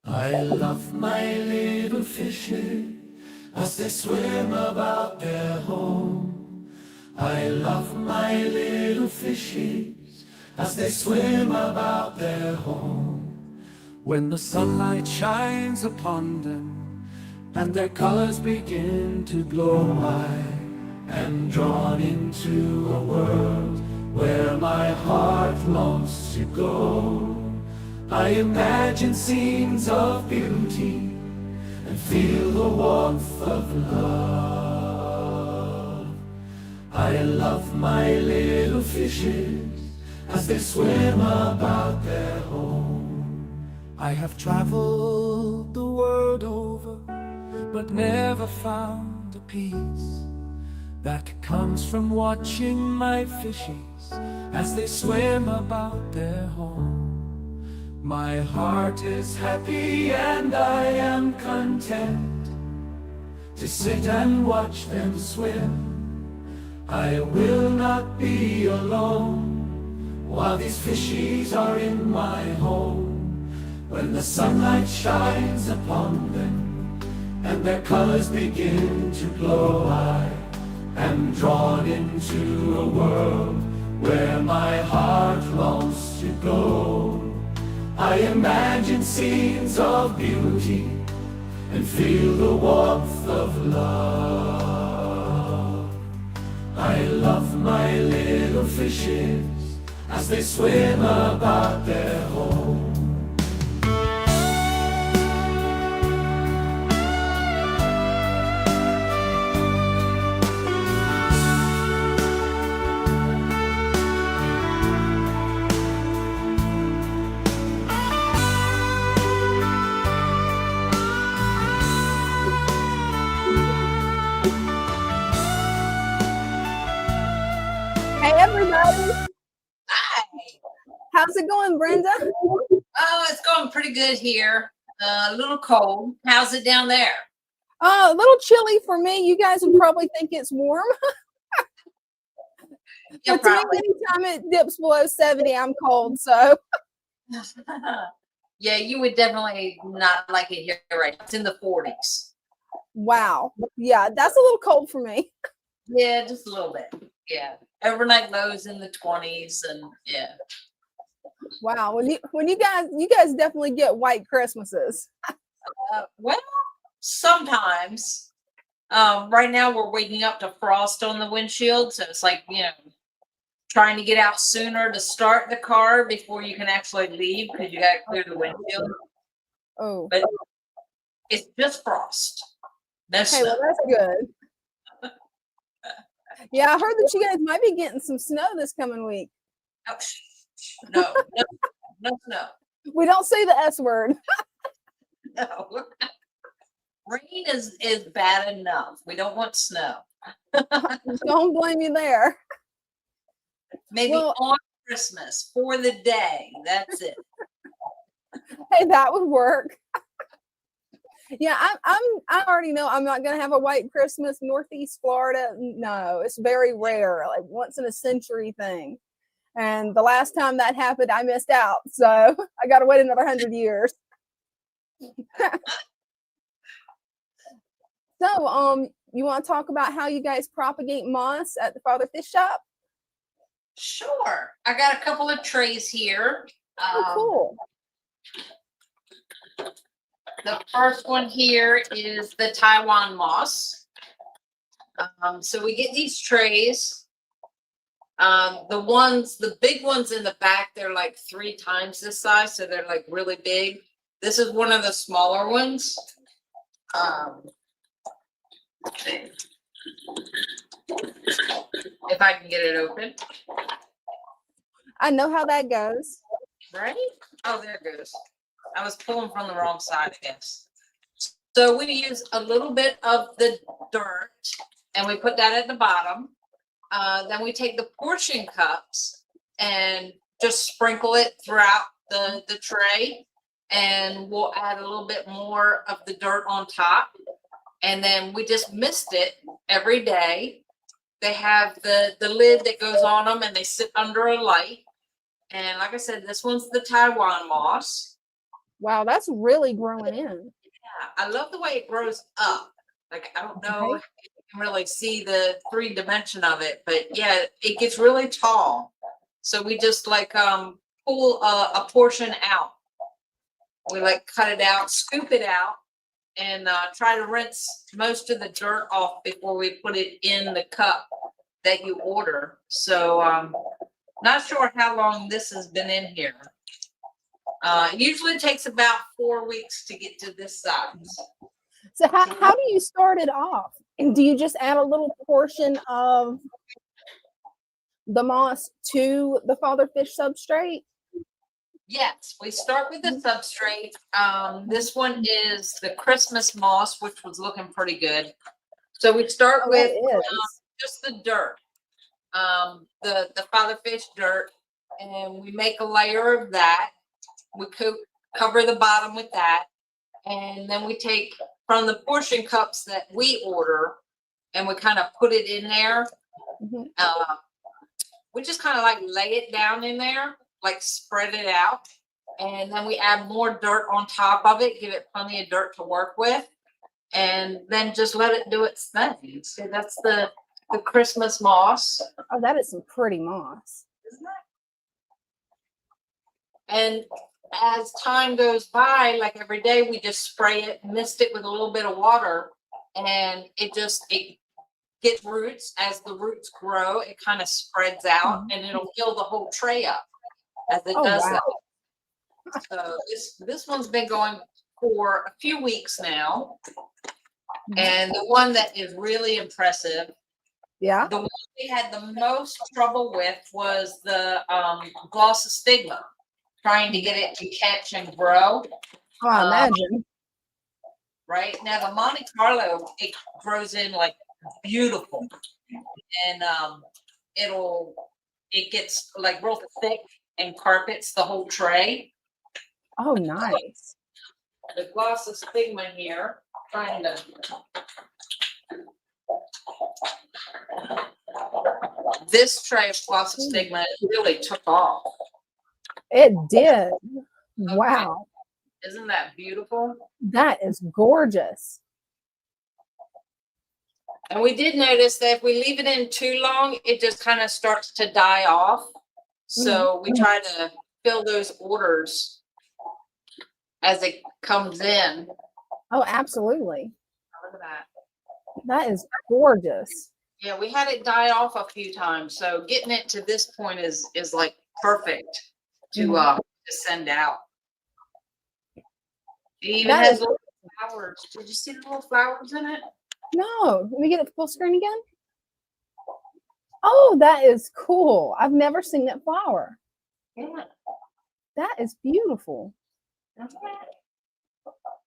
I love my little fishes as they swim about their home. I love my little fishes as they swim about their home. When the sunlight shines upon them and their colors begin to glow, I am drawn into a world where my heart longs to go. I imagine scenes of beauty and feel the warmth of love. I love my little fishes as they swim about their home. I have traveled the world over, but never found the peace that comes from watching my fishes as they swim about their home. My heart is happy and I am content to sit and watch them swim. I will not be alone while these fishies are in my home. When the sunlight shines upon them and their colors begin to glow, I am drawn into a world where my heart longs to go. I imagine scenes of beauty and feel the warmth of love. I love my little fishes as they swim about their home. Hey everybody, Hi. how's it going, Brenda? Oh, it's going pretty good here. A little cold. How's it down there? A little chilly for me. You guys would probably think it's warm. Yeah, But to me, anytime it dips below 70, I'm cold. So yeah, you would definitely not like it here right now. It's in the 40s. wow, yeah, that's a little cold for me. Yeah, just a little bit. Yeah. Overnight lows in the 20s and yeah. Wow, when you guys definitely get white Christmases. Well, sometimes. Right now we're waking up to frost on the windshield, so it's like, trying to get out sooner to start the car before you can actually leave because you got to clear the windshield. Oh, But it's just frost. No hey, snow. well that's good. Yeah, I heard that you guys might be getting some snow this coming week. No, no snow. We don't say the S word. No. Rain is bad enough. We don't want snow. Don't blame you there. Maybe on Christmas for the day. That's it. Hey, that would work. Yeah, I already know I'm not gonna have a white Christmas. Northeast Florida, no, it's very rare, like once in a century thing. And the last time that happened, I missed out, so I got to wait another 100 years. So, you want to talk about how you guys propagate moss at the Father Fish Shop? Sure. I got a couple of trays here. Oh, cool. The first one here is the Taiwan moss. So we get these trays. The big ones in the back, they're like 3 times this size, so they're like really big. This is one of the smaller ones. If I can get it open. I know how that goes. Right? Oh, there it goes. I was pulling from the wrong side, I guess. So we use a little bit of the dirt and we put that at the bottom. Then we take the portion cups and just sprinkle it throughout the tray, and we'll add a little bit more of the dirt on top. And then we just mist it every day. They have the lid that goes on them and they sit under a light. And like I said, this one's the Taiwan moss. Wow, that's really growing in. Yeah, I love the way it grows up. Like, I don't know Right? if you can really see the 3 dimension of it, but yeah, it gets really tall. So we just like pull a portion out. We like cut it out, scoop it out, and try to rinse most of the dirt off before we put it in the cup that you order. So not sure how long this has been in here. Usually takes about 4 weeks to get to this size. So how do you start it off? And do you just add a little portion of the moss to the father fish substrate? Yes, we start with the substrate. This one is the Christmas moss, which was looking pretty good. So we start Oh, with it is. just the dirt, the father fish dirt, and we make a layer of that. We cover the bottom with that, and then we take from the portion cups that we order, and we kind of put it in there. Mhm. We just kind of like lay it down in there, like spread it out, and then we add more dirt on top of it, give it plenty of dirt to work with, and then just let it do its thing. So that's the Christmas moss. Oh, that is some pretty moss. Isn't it? And as time goes by, like every day, we just spray it, mist it with a little bit of water, and it gets roots. As the roots grow, it kind of spreads out, and it'll fill the whole tray up as it Oh, does wow. that. So this one's been going for a few weeks now, and the one that is really impressive, Yeah. the one we had the most trouble with was the glossostigma, trying to get it to catch and grow. Oh, I imagine. Right now, the Monte Carlo, it grows in like beautiful, and it gets like real thick and carpets the whole tray. Oh, nice. The glossostigma here, trying to. This tray of glossostigma really took off. It did. Wow. Isn't that beautiful? That is gorgeous. And we did notice that if we leave it in too long, it just kind of starts to die off. So we try to fill those orders as it comes in. Oh, absolutely. Look at that. That is gorgeous. Yeah, we had it die off a few times. So getting it to this point is like perfect to send out. It even That has is- little flowers. Did you see the little flowers in it? No, let me get it full screen again. Oh, that is cool. I've never seen that flower. Yeah. That is beautiful.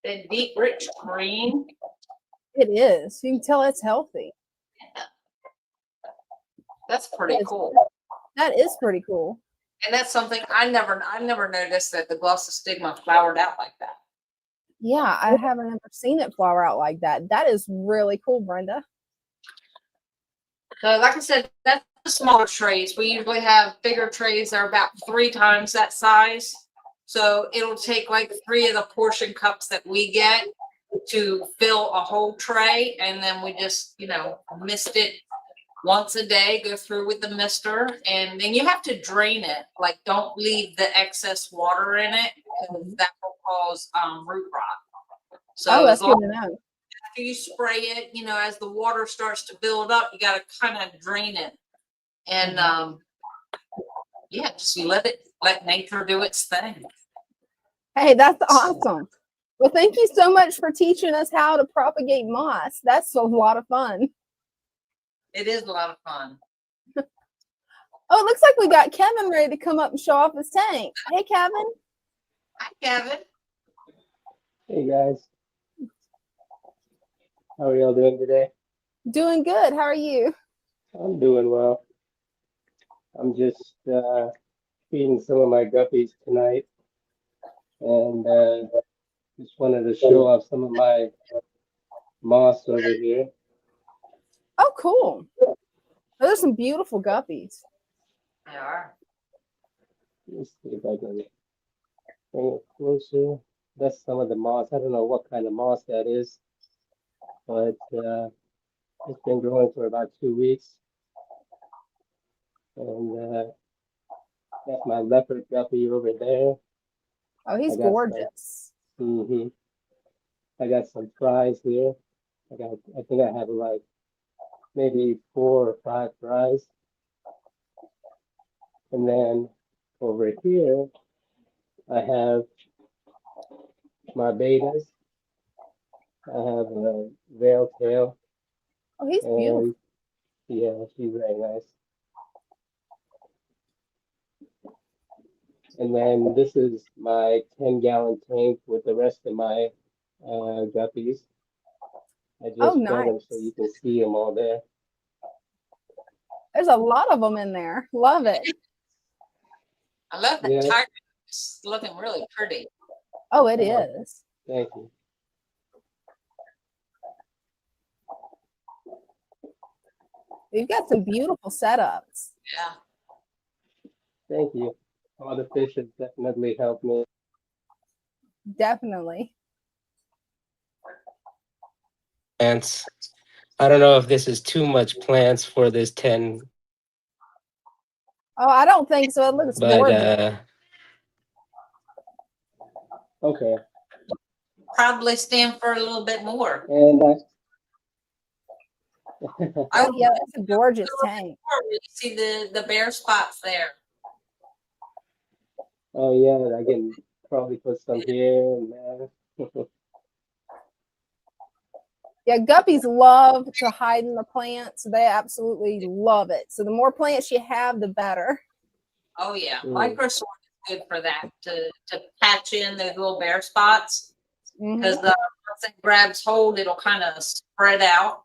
The deep, rich green. It is. You can tell it's healthy. That's pretty cool. That is pretty cool. And that's something I never noticed, that the glossostigma flowered out like that. Yeah, I haven't ever seen it flower out like that. That is really cool, Brenda. So like I said, that's the smaller trays. We usually have bigger trays that are about 3 times that size. So it'll take like 3 of the portion cups that we get to fill a whole tray. And then we just, mist it once a day, go through with the mister. And then you have to drain it. Like, don't leave the excess water in it, because that will cause root rot. So That's as long good to know. after you spray it, as the water starts to build up, you got to kind of drain it. And just let nature do its thing. Hey, that's awesome. Well, thank you so much for teaching us how to propagate moss. That's a lot of fun. It is a lot of fun. Oh, it looks like we got Kevin ready to come up and show off his tank. Hey, Kevin. Hi, Kevin. Hey guys, how are y'all doing today? Doing good. How are you? I'm doing well. I'm just feeding some of my guppies tonight, and just wanted to show off some of my moss over here. Oh, cool. Those are some beautiful guppies. They are. Let's see if I can bring it closer. that's some of the moss. I don't know what kind of moss that is, but it's been growing for about 2 weeks. And that's my leopard guppy over there. Oh, he's I got some. gorgeous. hmm I got some fries here. I think I have like maybe 4 or 5 fries. And then over here, I have my betas. I have a veil tail, Oh, he's beautiful. and yeah, she's very nice. And then this is my 10-gallon tank with the rest of my guppies. I Oh, just fed them nice. so you can see them all there. There's a lot of them in there. Love it. I love that Yeah. tiger. It's looking really pretty. Oh, it is. Thank you. You've got some beautiful setups. Yeah. Thank you. All the fish have definitely helped me. Definitely. Plants. I don't know if this is too much plants for this 10, Oh, I don't think so. It looks but gorgeous. Okay. Probably stand for a little bit more. And I Oh, yeah, that's a gorgeous tank. you see the bare spots there. oh yeah, I can probably put some here and there. Yeah, guppies love to hide in the plants. They absolutely love it. So the more plants you have, the better. Oh yeah, Mm. microsoil is good for that to patch in those little bare spots Mhm. because the once it grabs hold, it'll kind of spread out.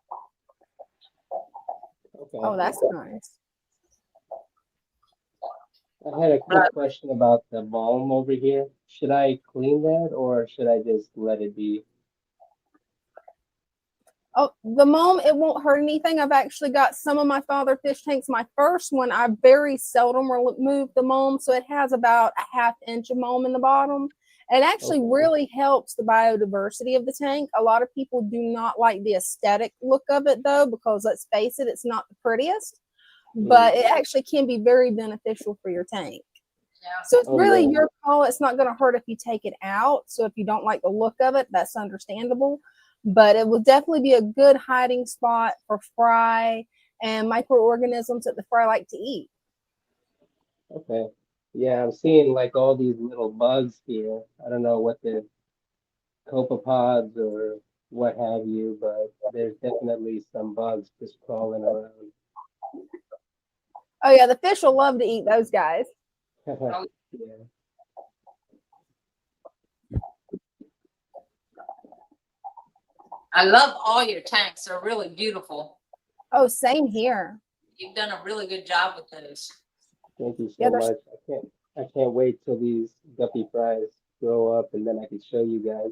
Okay. Oh, that's nice. I had a quick question about the balm over here. Should I clean that or should I just let it be? Oh, the mulm, it won't hurt anything. I've actually got some of my father fish tanks. My first one, I very seldom remove the mulm. So it has about a 1/2 inch of mulm in the bottom. It actually Okay. really helps the biodiversity of the tank. A lot of people do not like the aesthetic look of it though, because let's face it, it's not the prettiest, but it actually can be very beneficial for your tank. Yeah. So it's Oh, really yeah. your call. It's not going to hurt if you take it out. So if you don't like the look of it, that's understandable. But it will definitely be a good hiding spot for fry and microorganisms that the fry like to eat. Okay. Yeah, I'm seeing like all these little bugs here. I don't know what the copepods or what have you, but there's definitely some bugs just crawling around. Oh yeah, the fish will love to eat those guys. Yeah. I love all your tanks. They're really beautiful. Oh, same here. You've done a really good job with those. Thank you so Yeah, much. I can't wait till these guppy fries grow up and then I can show you guys.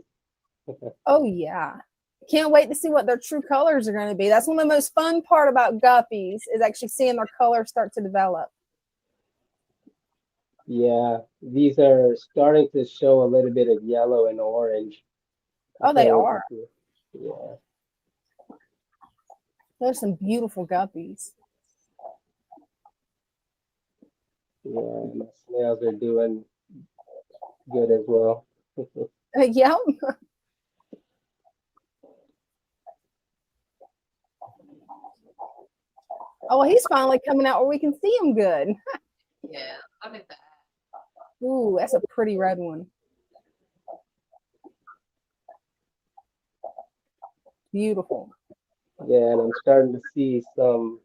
Oh yeah. Can't wait to see what their true colors are going to be. That's one of the most fun part about guppies is actually seeing their colors start to develop. Yeah, these are starting to show a little bit of yellow and orange. I Oh, they can't wait are. to see. Yeah. There's some beautiful guppies. Yeah, my snails are doing good as well. Yeah. Oh, well, he's finally coming out where we can see him good. Yeah, look at that. Ooh, that's a pretty red one. Beautiful. Yeah, and I'm starting to see some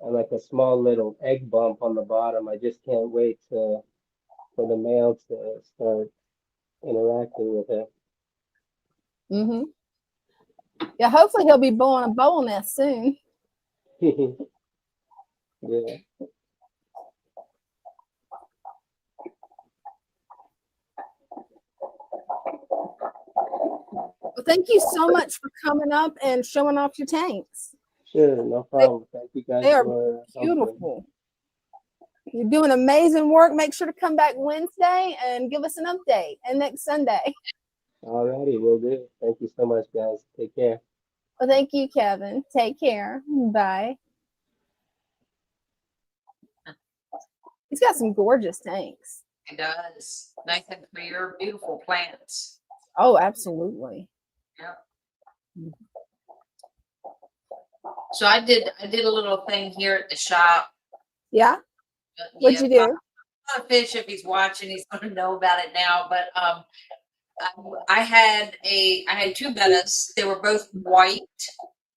like a small little egg bump on the bottom. I just can't wait for the male to start interacting with it. Mm-hmm. Yeah, hopefully he'll be blowing a bowl nest soon. Yeah. Well, thank you so much for coming up and showing off your tanks. Sure, no problem. Thank you guys They are for helping. beautiful. You're doing amazing work. Make sure to come back Wednesday and give us an update, and next Sunday. Alrighty, will do. Thank you so much, guys. Take care. Well, thank you, Kevin. Take care. Bye. He's got some gorgeous tanks. It does. Nice and clear, beautiful plants. Oh, absolutely. Yeah. So I did a little thing here at the shop. Yeah. What'd you do? Not a fish. If he's watching, he's going to know about it now. But I had two bettas. They were both white.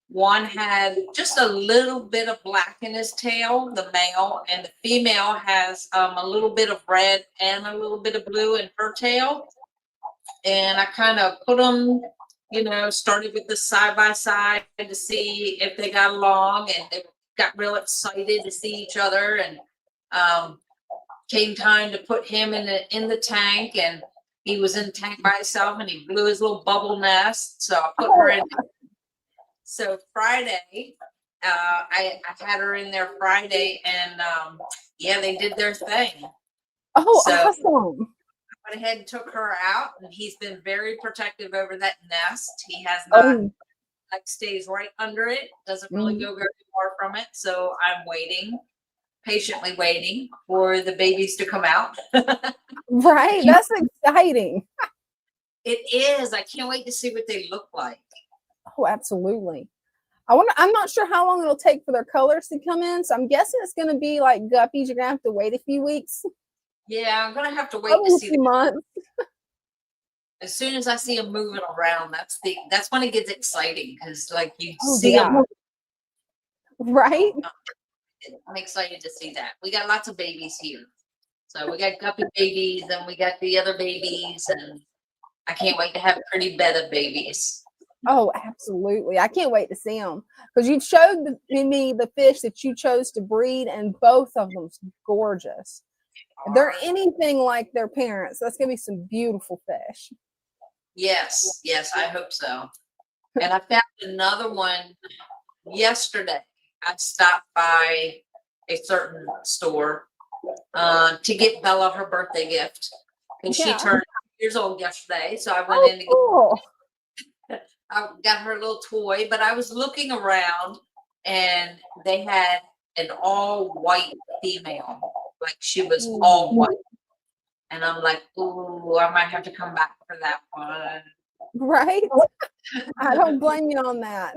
One had just a little bit of black in his tail, the male, and the female has a little bit of red and a little bit of blue in her tail. And I kind of put them, started with the side by side to see if they got along, and they got real excited to see each other. And came time to put him in the tank, and he was in the tank by himself, and he blew his little bubble nest. So I put her in. So Friday, I had her in there Friday, and they did their thing. Oh, so awesome. I went ahead and took her out, and he's been very protective over that nest. He has not, stays right under it, doesn't really go very far from it. So I'm patiently waiting for the babies to come out. Right, that's exciting. It is. I can't wait to see what they look like. Oh, absolutely. I'm not sure how long it'll take for their colors to come in, so I'm guessing it's going to be like guppies. You're going to have to wait a few weeks. Yeah, I'm going to have to wait Probably to a see few months. As soon as I see them moving around, that's when it gets exciting, because you Oh, see yeah. them. Right? I'm excited to see that. We got lots of babies here. So we got guppy babies, and we got the other babies, and I can't wait to have pretty betta babies. Oh, absolutely. I can't wait to see them, because you showed me the fish that you chose to breed, and both of them gorgeous. If they're anything like their parents, that's going to be some beautiful fish. Yes, I hope so. And I found another one yesterday. I stopped by a certain store to get Bella her birthday gift, and she turned 2 years old yesterday. So I went in to cool. I got her a little toy, but I was looking around, and they had an all white female. Like, she was all white. And I'm like, ooh, I might have to come back for that one. Right? I don't blame you on that.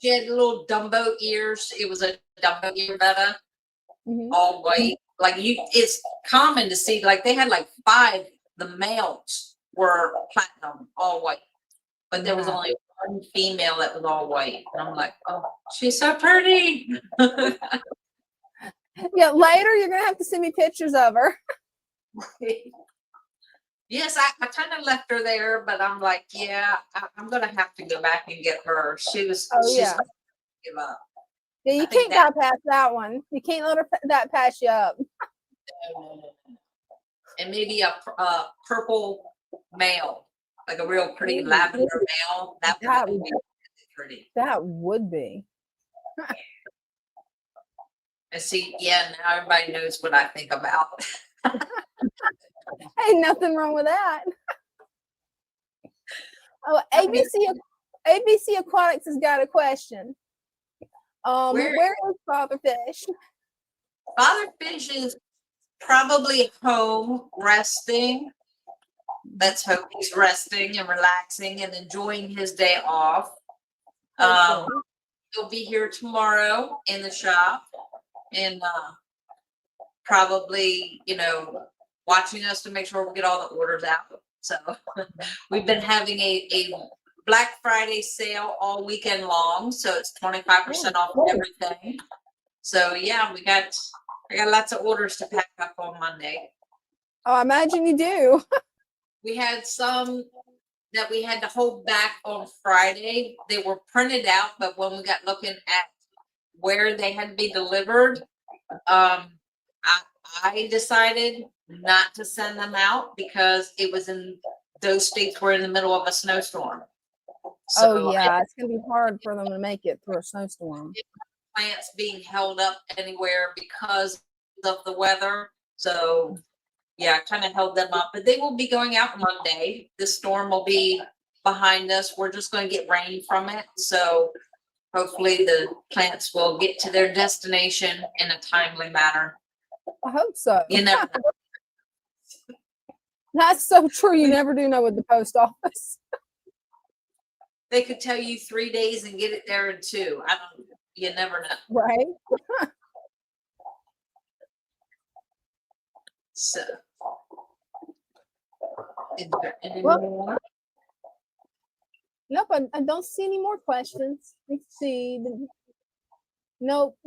She had little Dumbo ears. It was a Dumbo ear betta, all white. It's common to see, they had 5, the males were platinum, all white. But there was only one female that was all white. And I'm like, oh, she's so pretty. Yeah, later you're going to have to send me pictures of her. Yes, I kind of left her there, but I'm like, I'm going to have to go back and get her. She's give up. Yeah, you can't bypass that one. You can't let that pass you up. And maybe a purple male, like a real pretty lavender male. That would be pretty. That would be. And see, now everybody knows what I think about. Ain't nothing wrong with that. Oh, ABC Aquatics has got a question. Where is Father Fish? Father Fish is probably home resting. Let's hope he's resting and relaxing and enjoying his day off. He'll be here tomorrow in the shop, and probably, watching us to make sure we get all the orders out. So we've been having a Black Friday sale all weekend long. So it's 25% off everything. So I got lots of orders to pack up on Monday. Oh, I imagine you do. We had some that we had to hold back on Friday. They were printed out, but when we got looking at where they had to be delivered, I decided not to send them out because it was in those states were in the middle of a snowstorm. So it's gonna be hard for them to make it through a snowstorm. Plants being held up anywhere because of the weather. So yeah, kind of held them up, but they will be going out Monday. The storm will be behind us. We're just going to get rain from it. So hopefully the plants will get to their destination in a timely manner. I hope so. You never know. That's so true. You never do know with the post office. They could tell you 3 days and get it there in 2. You never know. Right. So, is there any Well- more? Nope, I don't see any more questions. Let's see. Nope.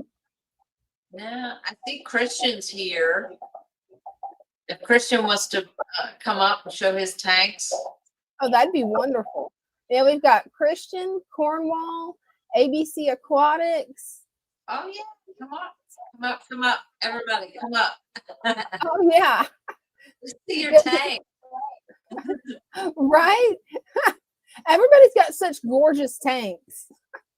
Yeah, I think Christian's here. If Christian wants to come up and show his tanks. Oh, that'd be wonderful. Yeah, we've got Christian, Cornwall, ABC Aquatics. Oh yeah, come on. Come up. Everybody, come up. Oh, yeah. Let's see your tank. Right? Everybody's got such gorgeous tanks.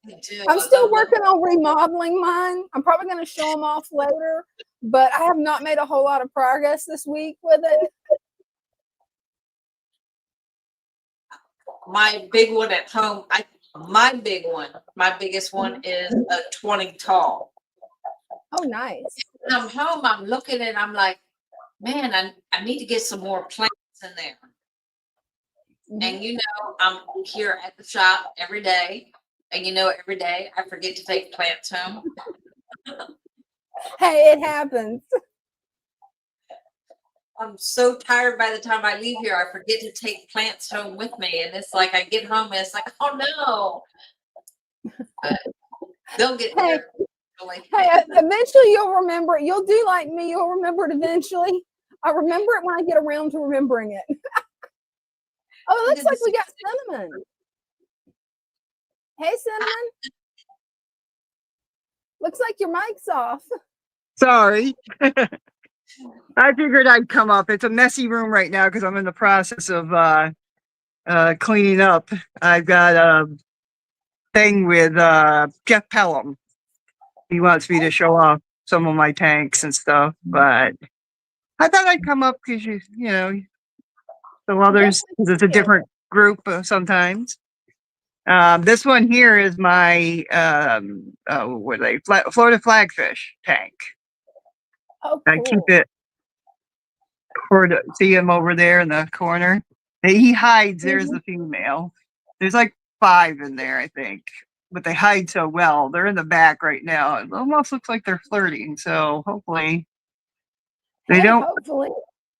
Me too. I'm I still love them. working on remodeling mine. I'm probably going to show them off later, but I have not made a whole lot of progress this week with it. My big one at home, my biggest one is a 20 tall. Oh, nice. When I'm home, I'm looking and I'm like, man, I need to get some more plants in there. And you know, I'm here at the shop every day. And you know, every day I forget to take plants home. Hey, it happens. I'm so tired by the time I leave here, I forget to take plants home with me. And it's like I get home and it's like, oh no. But they'll get Hey. there. Like, Hey, eventually you'll remember it. You'll do like me. You'll remember it eventually. I remember it when I get around to remembering it. Oh, it looks like we got Cinnamon. Hey, Cinnamon. Looks like your mic's off. Sorry. I figured I'd come up. It's a messy room right now because I'm in the process of cleaning up. I've got a thing with Jeff Pelham. He wants me to show off some of my tanks and stuff, but I thought I'd come up because you know, so others, 'cause it's a different group sometimes. This one here is my what are they? Florida flagfish tank. Oh, I cool. keep it see him over there in the corner. He hides. There's the female. There's like 5 in there, I think, but they hide so well. They're in the back right now. It almost looks like they're flirting. So hopefully they Hey, don't hopefully.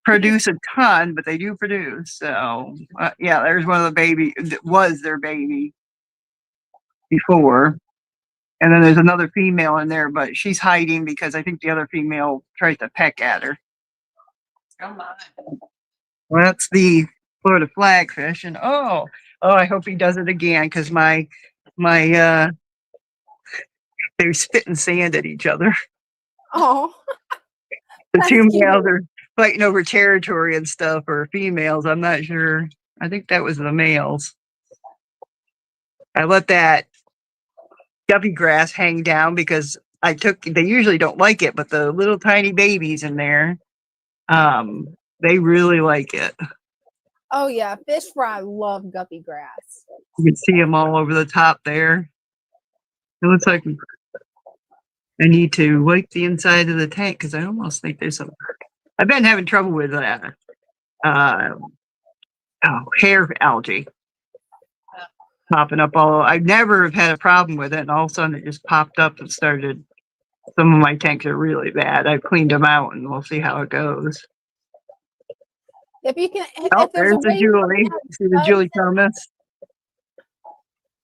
produce a ton, but they do produce. So yeah, there's one of the baby that was their baby before. And then there's another female in there, but she's hiding because I think the other female tried to peck at her. oh my. Well, that's the Florida flagfish, and I hope he does it again because my they're spitting sand at each other. Oh, The That's two cute. males are fighting over territory and stuff, or females. I'm not sure. I think that was the males. I let that guppy grass hang down because they usually don't like it, but the little tiny babies in there, they really like it. oh yeah. Fish fry love guppy grass. You can see them all over the top there. It looks like I need to wipe the inside of the tank because I almost think there's some. I've been having trouble with hair algae popping up all. I never have had a problem with it, and all of a sudden it just popped up and started. Some of my tanks are really bad. I've cleaned them out, and we'll see how it goes. If you can, Oh, if there's there's a the way you Julie. can See the Julie Thomas.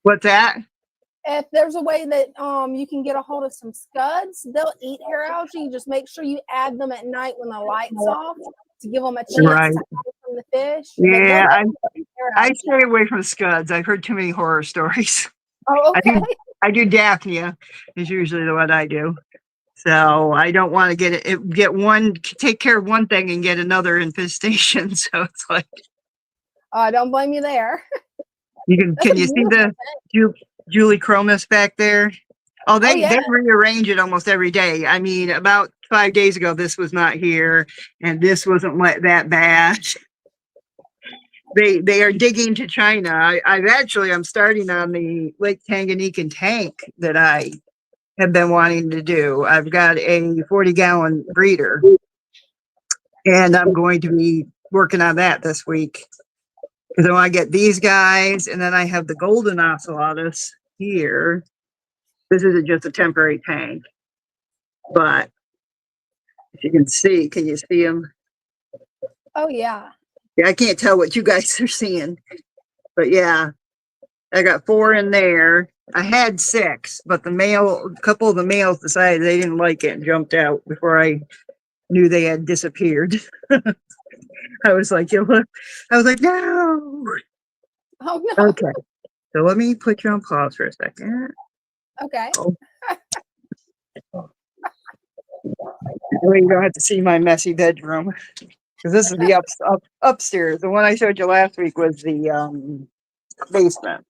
What's that? if there's a way that you can get a hold of some scuds, they'll eat hair algae. Just make sure you add them at night when the light's off to give them a chance Right. to hide from the fish. But Yeah, they'll eat hair I algae. stay away from scuds. I've heard too many horror stories. Oh, okay. I do Daphnia is usually the one I do. So I don't want to take care of one thing and get another infestation. So it's like I don't blame you there. can you see the Julie Chromis back there? Oh, they yeah. rearrange it almost every day. I mean, about 5 days ago, this was not here, and this wasn't that bad. They are digging to China. I'm starting on the Lake Tanganyika tank that I have been wanting to do. I've got a 40-gallon breeder, and I'm going to be working on that this week because I want to get these guys, and then I have the golden ocelotus here. This isn't just a temporary tank, but if you can see, can you see them? Oh yeah. Yeah, I can't tell what you guys are seeing, but yeah, I got 4 in there. I had 6, but a couple of the males decided they didn't like it and jumped out before I knew they had disappeared. I was like, no. Oh no. Okay, so let me put you on pause for a second. Okay. Oh. Well, you don't have to see my messy bedroom because this is the upstairs. The one I showed you last week was the basement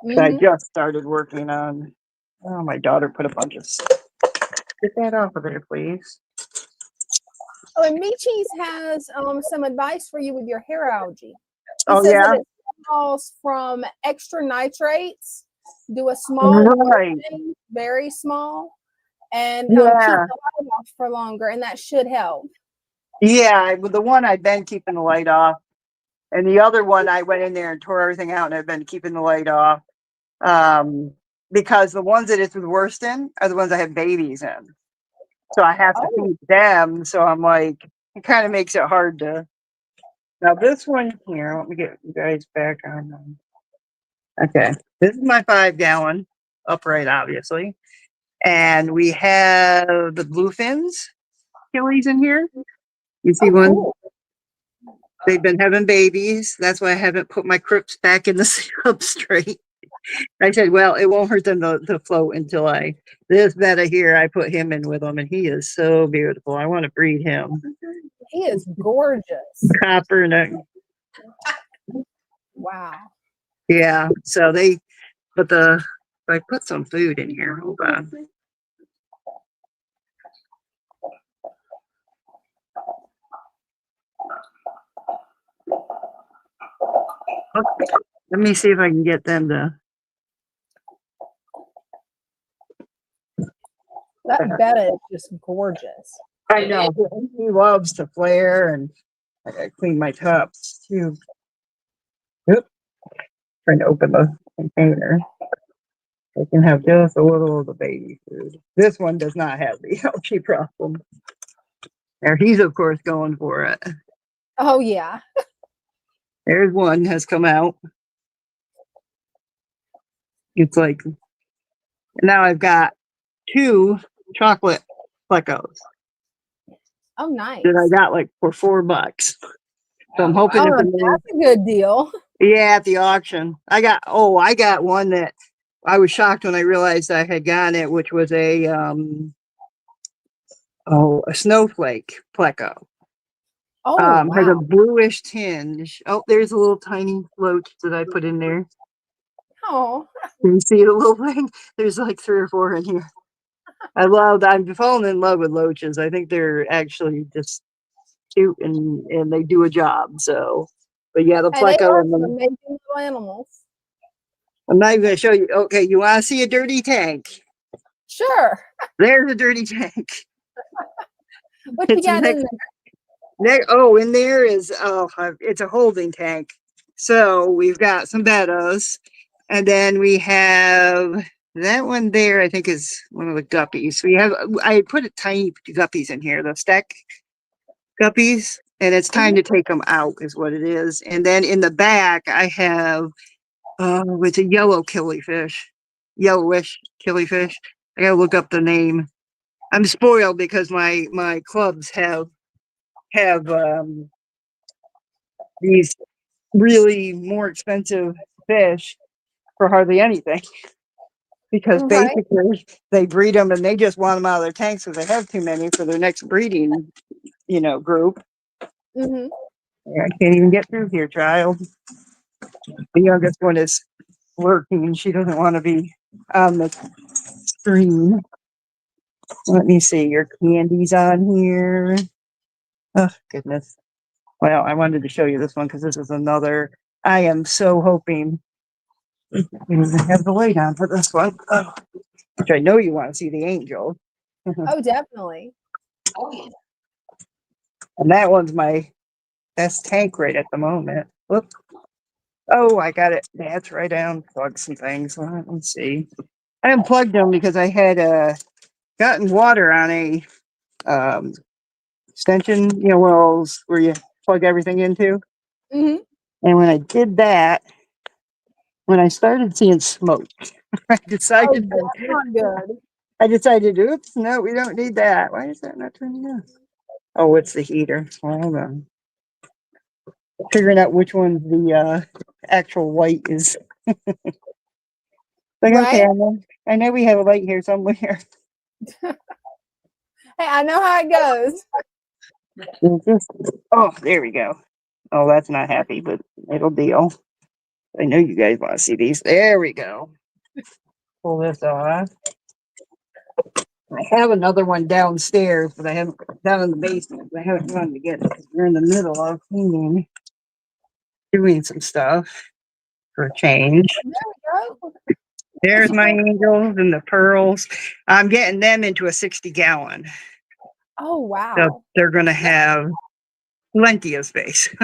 that I Mhm. just started working on. Oh, my daughter put a bunch of stuff. Get that off of there, please. Oh, and Michi's has some advice for you with your hair algae. He Oh says yeah, that it falls from extra nitrates. Do a small water right. change, very small, and keep Yeah, the light off for longer, and that should help. yeah. With the one I've been keeping the light off, and the other one I went in there and tore everything out, and I've been keeping the light off. Because the ones that it's the worst in are the ones I have babies in. So I have to Oh, feed them. So I'm like, it kind of makes it hard to. Now this one here, let me get you guys back on. Okay, this is my 5-gallon upright, obviously, and we have the bluefins killies in here. You see oh, one? cool. They've been having babies. That's why I haven't put my crypts back in the substrate. I said, well, it won't hurt them to float until this betta here, I put him in with them, and he is so beautiful. I want to breed him. He is gorgeous. Copper, and Wow. yeah. So I put some food in here. Hold on. Okay, let me see if I can get them to. That betta is just gorgeous. I know he loves to flare, and I gotta clean my cups too. Oop. Trying to open the container. I can have just a little of the baby food. This one does not have the algae problem. There, he's of course going for it. Oh yeah. There's one has come out. It's like now I've got 2 chocolate plecos Oh nice. that I got like for $4. So I'm hoping Oh, if that's a good deal. yeah, at the auction. I got one that I was shocked when I realized I had gotten it, which was a snowflake pleco. Oh Has a wow. bluish tinge. Oh, there's a little tiny float that I put in there. Oh, Can you see the little thing? There's like 3 or 4 in here. I'm falling in love with loaches. I think they're actually just cute and they do a job. So, but yeah, the and they pleco are and some the, amazing little animals. I'm not even gonna show you. Okay, you want to see a dirty tank? Sure. There's a dirty tank. What you It's got in there? in there is it's a holding tank. So we've got some bettas, and then we have that one there. I think is one of the guppies. I put a tiny guppies in here, the stack guppies, and it's time to take them out, is what it is. And then in the back, I have it's a yellowish killifish. I gotta look up the name. I'm spoiled because my clubs have these really more expensive fish for hardly anything because Right. basically they breed them and they just want them out of their tanks because they have too many for their next breeding, group. Mm-hmm. I can't even get through here, child. The youngest one is working and she doesn't want to be on the screen. Let me see. Your candy's on here. Oh, goodness. Well, I wanted to show you this one because this is another. I am so hoping I have the light on for this one. Oh, which I know you want to see the angel. Oh, definitely. Oh, yeah. And that one's my best tank right at the moment. Whoop. Oh, I got it. That's right. I unplugged some things. Let's see. I unplugged them because I had gotten water on a um, extension, wells where you plug everything into. Hmm. And when I did that, when I started seeing smoke, I Oh, decided, that's not good. oops, no, we don't need that. Why is that not turning on? Oh, it's the heater. Hold on. Figuring out which one's the actual light is. Like, okay, Right? I know we have a light here somewhere. Hey, I know how it goes. Oh, there we go. Oh, that's not happy, but it'll deal. I know you guys want to see these. There we go. Pull this off. I have another one downstairs, but I haven't down in the basement. But I haven't gone to get it because we're in the middle of cleaning, doing some stuff for a change. There we go. There's my angels and the pearls. I'm getting them into a 60-gallon. Oh, So wow. they're going to have plenty of space.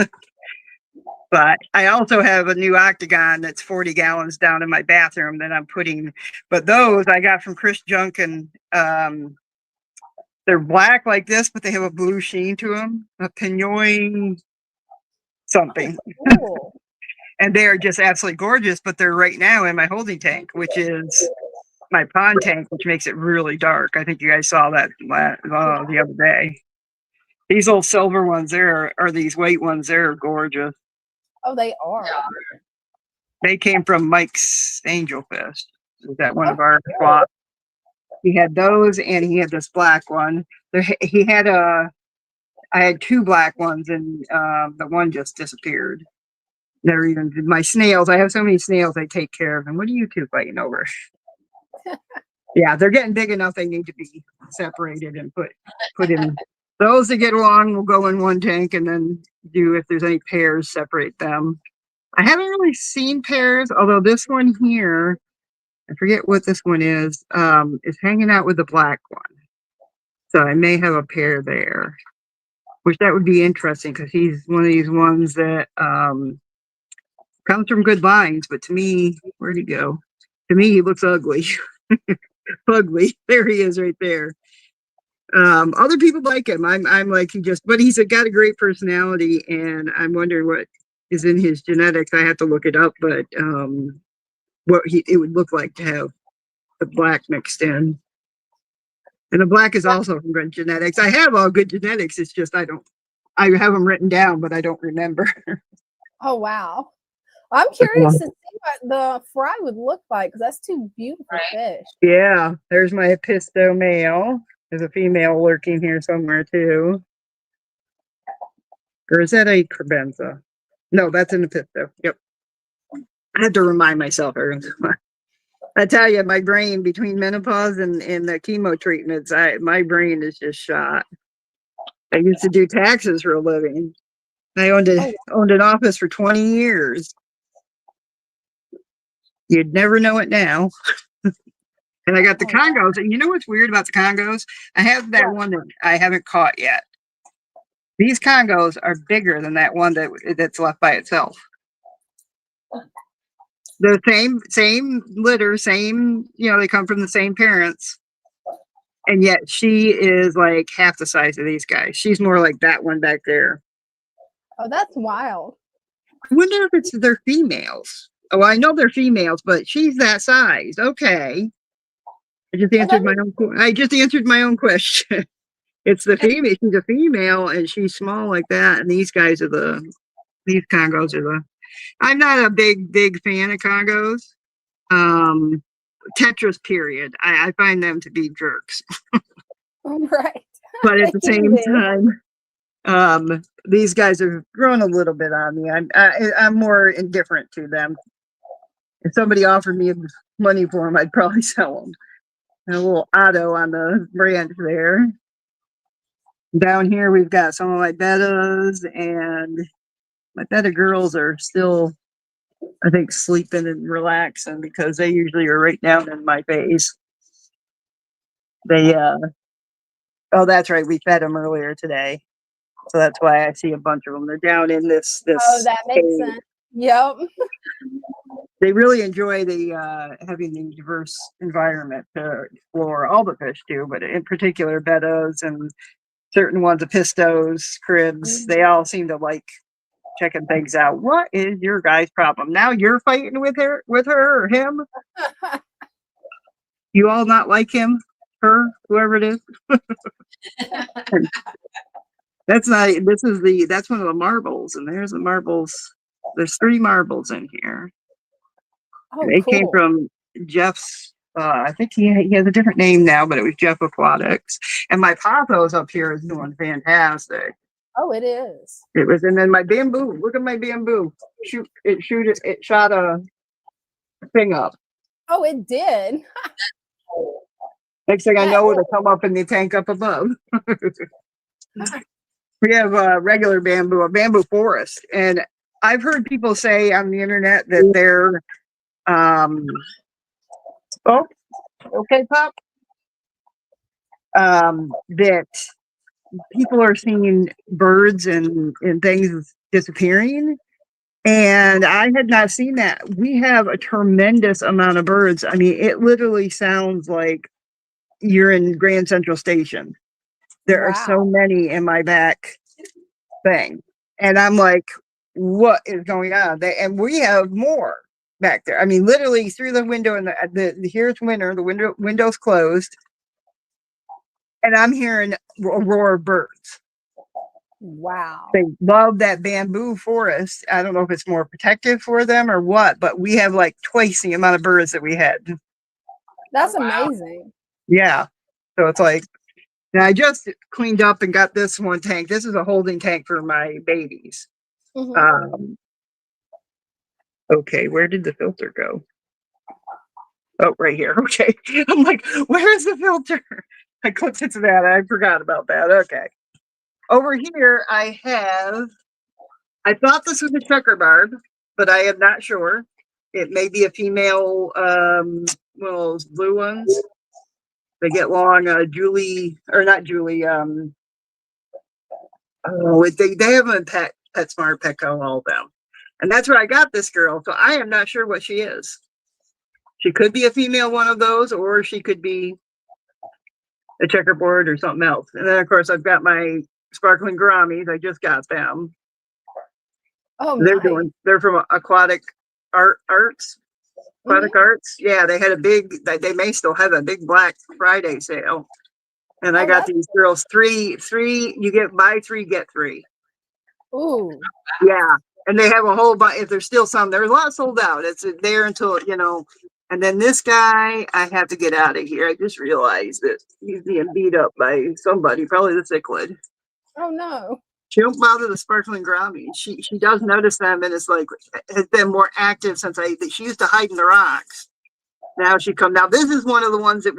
But I also have a new octagon that's 40 gallons down in my bathroom that I'm putting. But those I got from Chris Junk, and they're black like this, but they have a blue sheen to them, a pinoy something. Cool. And they're just absolutely gorgeous. But they're right now in my holding tank, which is my pond tank, which makes it really dark. I think you guys saw that the other day. These old silver ones there are these white ones. They're gorgeous. Oh, they are. They came from Mike's Angel Fest. Was that one of Oh, our good. spots? He had those, and he had this black one. He had I had two black ones, and the one just disappeared. Never even my snails. I have so many snails. I take care of them. What are you two fighting over? Yeah, they're getting big enough. They need to be separated and put in. Those that get along will go in one tank, and then if there's any pairs, separate them. I haven't really seen pairs, although this one here, I forget what this one is hanging out with the black one. So I may have a pair there, which that would be interesting because he's one of these ones that comes from good lines. But to me, where'd he go? To me, he looks ugly. Ugly. There he is right there. Other people like him. I'm like, but he's got a great personality, and I'm wondering what is in his genetics. I have to look it up, but what it would look like to have the black mixed in. And the black is also from good genetics. I have all good genetics. It's just I have them written down, but I don't remember. Oh, wow. I'm curious to see what the fry would look like because that's two beautiful fish. Yeah, there's my Episto male. There's a female lurking here somewhere too. Or is that a crebenza? No, that's an Episto. Yep. I have to remind myself. I tell you, my brain between menopause and the chemo treatments, my brain is just shot. I used to do taxes for a living. I owned an office for 20 years. You'd never know it now. And I got the Congos. And you know what's weird about the Congos? I have that one that I haven't caught yet. These Congos are bigger than that one that's left by itself. The same litter, same, they come from the same parents. And yet she is like half the size of these guys. She's more like that one back there. Oh, that's wild. I wonder if they're females. Oh, I know they're females, but she's that size. Okay. I just answered my own question. It's the female. She's a female and she's small like that. And these guys are these Congos are I'm not a big fan of Congos. Tetras, period. I find them to be jerks. Right. But at the same time, these guys have grown a little bit on me. I'm more indifferent to them. If somebody offered me money for them, I'd probably sell them. a little Otto on the branch there. Down here, we've got some of my bettas, and my betta girls are still, I think, sleeping and relaxing because they usually are right down in my face. They, oh, that's right. We fed them earlier today. So that's why I see a bunch of them. They're down in this. Oh, that makes cave. sense. Yep. They really enjoy the having the diverse environment to explore. All the fish do, but in particular, bettas and certain ones, pistos, cribs. They all seem to like checking things out. What is your guy's problem? Now you're fighting with her, or him? You all not like him, her, whoever it is. That's not. This is the. That's one of the marbles, and there's the marbles. There's 3 marbles in here. Oh, They came cool. from Jeff's. I think he has a different name now, but it was Jeff Aquatics. And my pothos up here is doing fantastic. Oh, it is. It was, and then my bamboo. Look at my bamboo. It shot a thing up. Oh, it did. Next thing I know, it'll come up in the tank up above. We have a regular bamboo, a bamboo forest, and I've heard people say on the internet that they're, oh, okay, Pop, that people are seeing birds and things disappearing. And I had not seen that. We have a tremendous amount of birds. I mean, it literally sounds like you're in Grand Central Station. There are so many in my back thing. And I'm like, what is going on? And we have more back there. I mean, literally through the window, and the here's winter, the window's closed. And I'm hearing a roar of birds. Wow. They love that bamboo forest. I don't know if it's more protective for them or what, but we have like twice the amount of birds that we had. That's amazing. Yeah. So it's like, and I just cleaned up and got this one tank. This is a holding tank for my babies. Okay, where did the filter go? Oh, right here. Okay. I'm like, where is the filter? I clicked into that. I forgot about that. Okay. Over here, I thought this was a checker barb, but I am not sure. It may be a female, one of those blue ones. They get long, Julie, or not Julie, they have them in PetSmart, Petco, all of them. And that's where I got this girl. So I am not sure what she is. She could be a female one of those, or she could be a checkerboard or something else. And then, of course, I've got my sparkling gouramis. I just got them. Oh, they're from Aquatic Arts. Aquatic Arts. Yeah, they had they may still have a big Black Friday sale. And I got these girls three, you buy 3, get 3. Ooh. Yeah. And they have a whole bunch. If there's still some, there's a lot sold out. It's there until, and then this guy, I have to get out of here. I just realized that he's being beat up by somebody, probably the cichlid. Oh no. She don't bother the sparkling gourami. She does notice them, and it's like has been more active since she used to hide in the rocks. Now now this is one of the ones that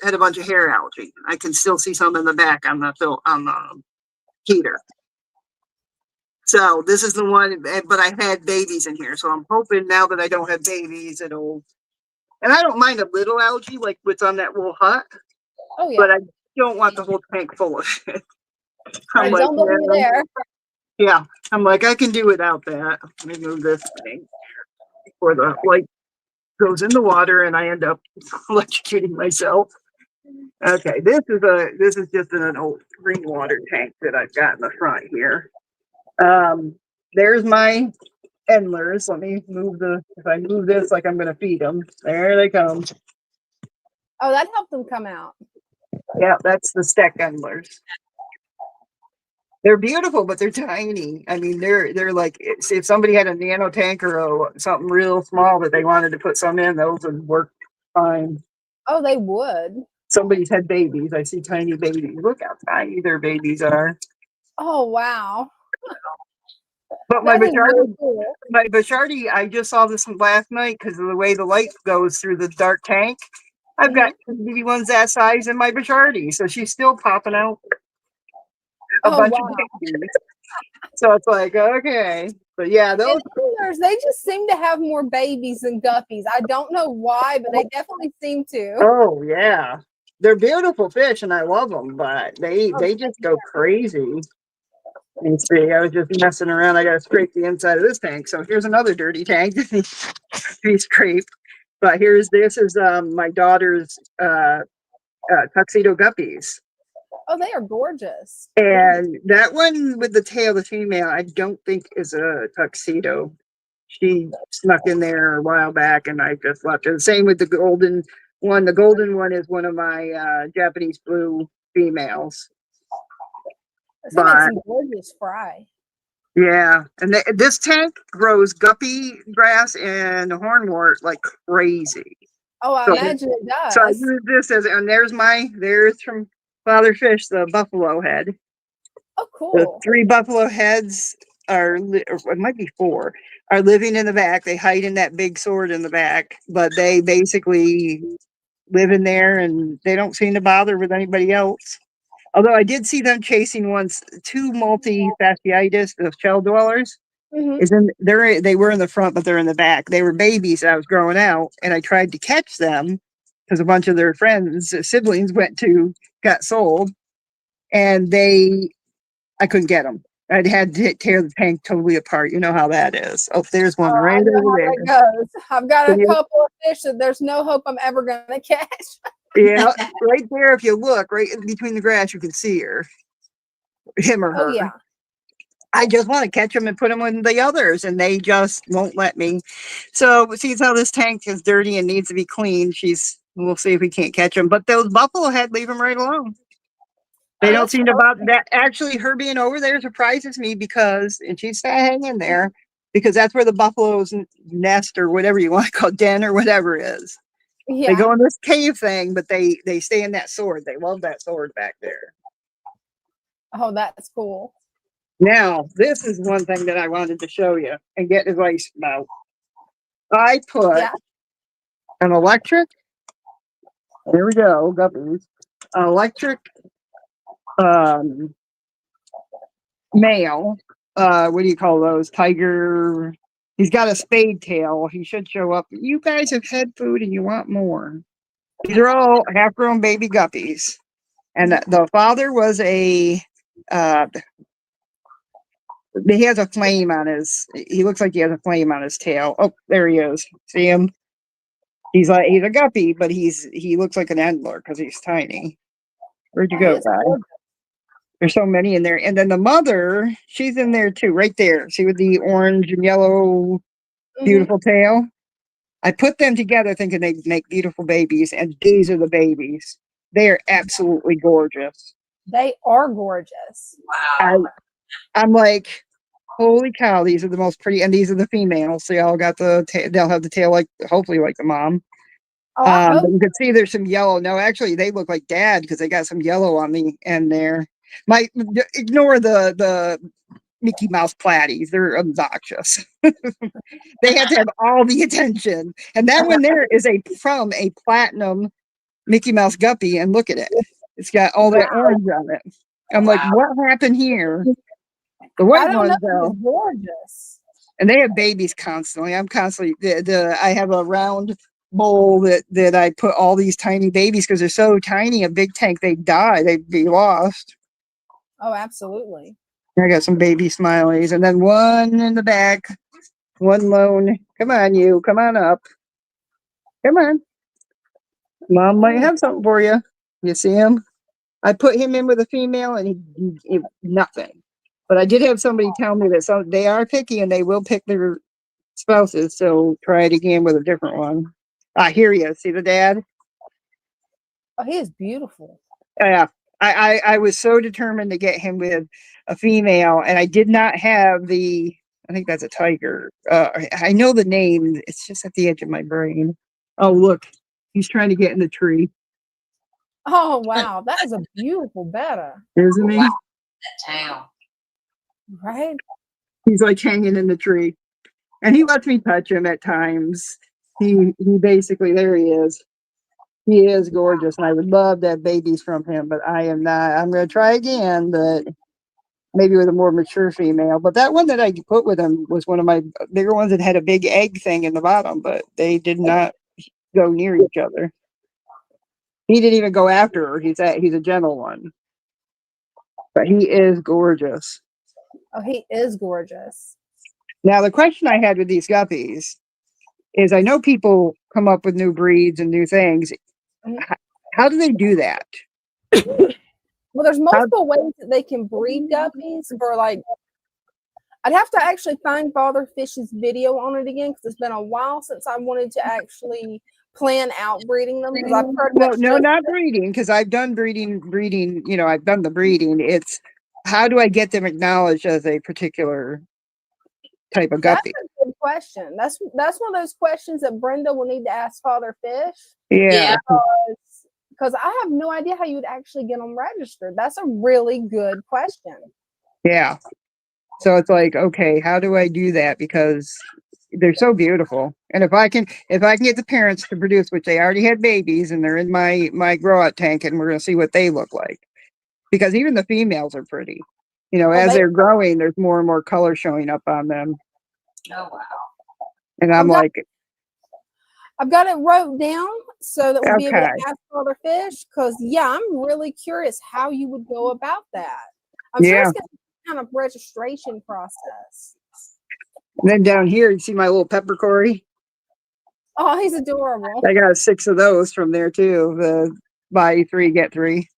had a bunch of hair algae. I can still see some in the back on the heater. So this is the one, but I had babies in here, so I'm hoping now that I don't have babies, and I don't mind a little algae like what's on that little hut. Oh yeah. But I don't want the whole tank full of it. I'm like, don't look there. Yeah, I'm like, I can do without that. Let me move this thing before the light goes in the water and I end up electrocuting myself. Okay, this is just an old green water tank that I've got in the front here. There's my endlers. Let me if I move this like I'm gonna feed them. There they come. Oh, that helped them come out. Yeah, that's the Steck endlers. They're beautiful, but they're tiny. I mean, they're like, if somebody had a nano tank or something real small that they wanted to put some in, those would work fine. Oh, they would. Somebody's had babies. I see tiny babies. Look how tiny their babies are. Oh, wow. But my Bachardi, I just saw this last night because of the way the light goes through the dark tank. I've got baby ones that size in my Bachardi, so she's still popping out a Oh bunch wow. of babies. So it's like, okay. But yeah, those And others, they just seem to have more babies than guppies. I don't know why, but they definitely seem to. oh yeah. They're beautiful fish and I love them, but Oh, they just go crazy. And see, I was just messing around. I gotta scrape the inside of this tank. So here's another dirty tank. Be scraped. But this is my daughter's tuxedo guppies. oh, they are gorgeous. And that one with the tail, the female, I don't think is a tuxedo. She snuck in there a while back and I just left her. Same with the golden one. The golden one is one of my Japanese blue females. They make But some gorgeous fry. yeah, and this tank grows guppy grass and hornwort like crazy. Oh, I So, imagine it so I does. use this as, and there's from Father Fish, the buffalo head. Oh, The cool. 3 buffalo heads or it might be 4, are living in the back. They hide in that big sword in the back, but they basically live in there and they don't seem to bother with anybody else. Although I did see them chasing once 2 multi-fasciitis, the shell dwellers. Hmm. They were in the front, but they're in the back. They were babies that I was growing out, and I tried to catch them because a bunch of their friends, siblings, got sold, and I couldn't get them. I'd had to tear the tank totally apart. You know how that is. Oh, there's one Oh, right I know over how there. that goes. I've got a couple of fish that there's no hope I'm ever going to catch. Yeah, right there. If you look right in between the grass, you can see him or Oh, her. yeah. I just want to catch them and put them in the others, and they just won't let me. So, seeing how this tank is dirty and needs to be cleaned, we'll see if we can't catch them. But those buffalo head, leave them right alone. They Oh, don't that's seem to perfect. bother that. Actually, her being over there surprises me and she's hanging there because that's where the buffalo's nest or whatever you want to call it, den or whatever is. They go Yeah. in this cave thing, but they stay in that sword. They love that sword back there. Oh, that's cool. Now, this is one thing that I wanted to show you and get advice about. I put Yeah. an electric, there we go, guppies, an electric male, what do you call those? Tiger. He's got a spade tail. He should show up. You guys have had food and you want more. These are all half-grown baby guppies. And the father was he has a flame on he looks like he has a flame on his tail. Oh, there he is. See him? He's a guppy, but he looks like an antler because he's tiny. Where'd you Oh, he go, is guy? gorgeous. There's so many in there. And then the mother, she's in there too, right there. See with the orange and yellow Mhm. beautiful tail? I put them together thinking they'd make beautiful babies, and these are the babies. They are absolutely gorgeous. They are gorgeous. Wow. I'm like, holy cow, these are the most pretty, and these are the females. They all got they'll have the tail like, hopefully like the mom. Oh, I hope. But you can see there's some yellow. No, actually, they look like dad because they got some yellow on the end there. Ignore the Mickey Mouse platies. They're obnoxious. They had to have all the attention. And that one there is from a platinum Mickey Mouse guppy. And look at it. It's got all that orange on it. I'm like, what happened here? The I white don't know. ones, He's though, gorgeous. and they have babies constantly. I'm constantly I have a round bowl that I put all these tiny babies because they're so tiny. A big tank, they'd die. They'd be lost. Oh, absolutely. I got some baby smileys, and then one in the back, one lone. Come on, you. Come on up. Come on. Mom might have something for you. You see him? I put him in with a female, and he nothing. But I did have somebody tell me that they are picky and they will pick their spouses. So try it again with a different one. Here he is. See the dad? Oh, he is beautiful. Yeah. I was so determined to get him with a female, and I did not have I think that's a tiger. I know the name. It's just at the edge of my brain. Oh, look. He's trying to get in the tree. Oh, wow. That is a beautiful betta. Isn't he? Wow. That town. Right? He's like hanging in the tree. And he lets me touch him at times. He basically, there he is. He is gorgeous, and I would love to have babies from him, but I am not. I'm going to try again, but maybe with a more mature female. But that one that I put with him was one of my bigger ones that had a big egg thing in the bottom, but they did not go near each other. He didn't even go after her. He's a gentle one, but he is gorgeous. Oh, he is gorgeous. Now, the question I had with these guppies is, I know people come up with new breeds and new things. How do they do that? Well, there's multiple ways that they can breed guppies for like. I'd have to actually find Father Fish's video on it again because it's been a while since I wanted to actually plan out breeding them, because I've pretty much not breeding, because I've done breeding, you know, I've done the breeding. It's how do I get them acknowledged as a particular type of guppy? That's a good question. That's one of those questions that Brenda will need to ask Father Fish. Yeah. Because I have no idea how you would actually get them registered. That's a really good question. Yeah. So it's like, okay, how do I do that? Because they're so beautiful. And if I can get the parents to produce, which they already had babies and they're in my grow out tank, and we're going to see what they look like. Because even the females are pretty. You know, as they're growing, there's more and more color showing up on them. Oh, wow. And I've got it wrote down so that we'll be able to Okay. ask Father Fish, because I'm really curious how you would go about that. I'm sure it's going to be kind of registration process. And then down here, you see my little peppercorn. Oh, he's adorable. I got 6 of those from there too. The buy 3 get 3.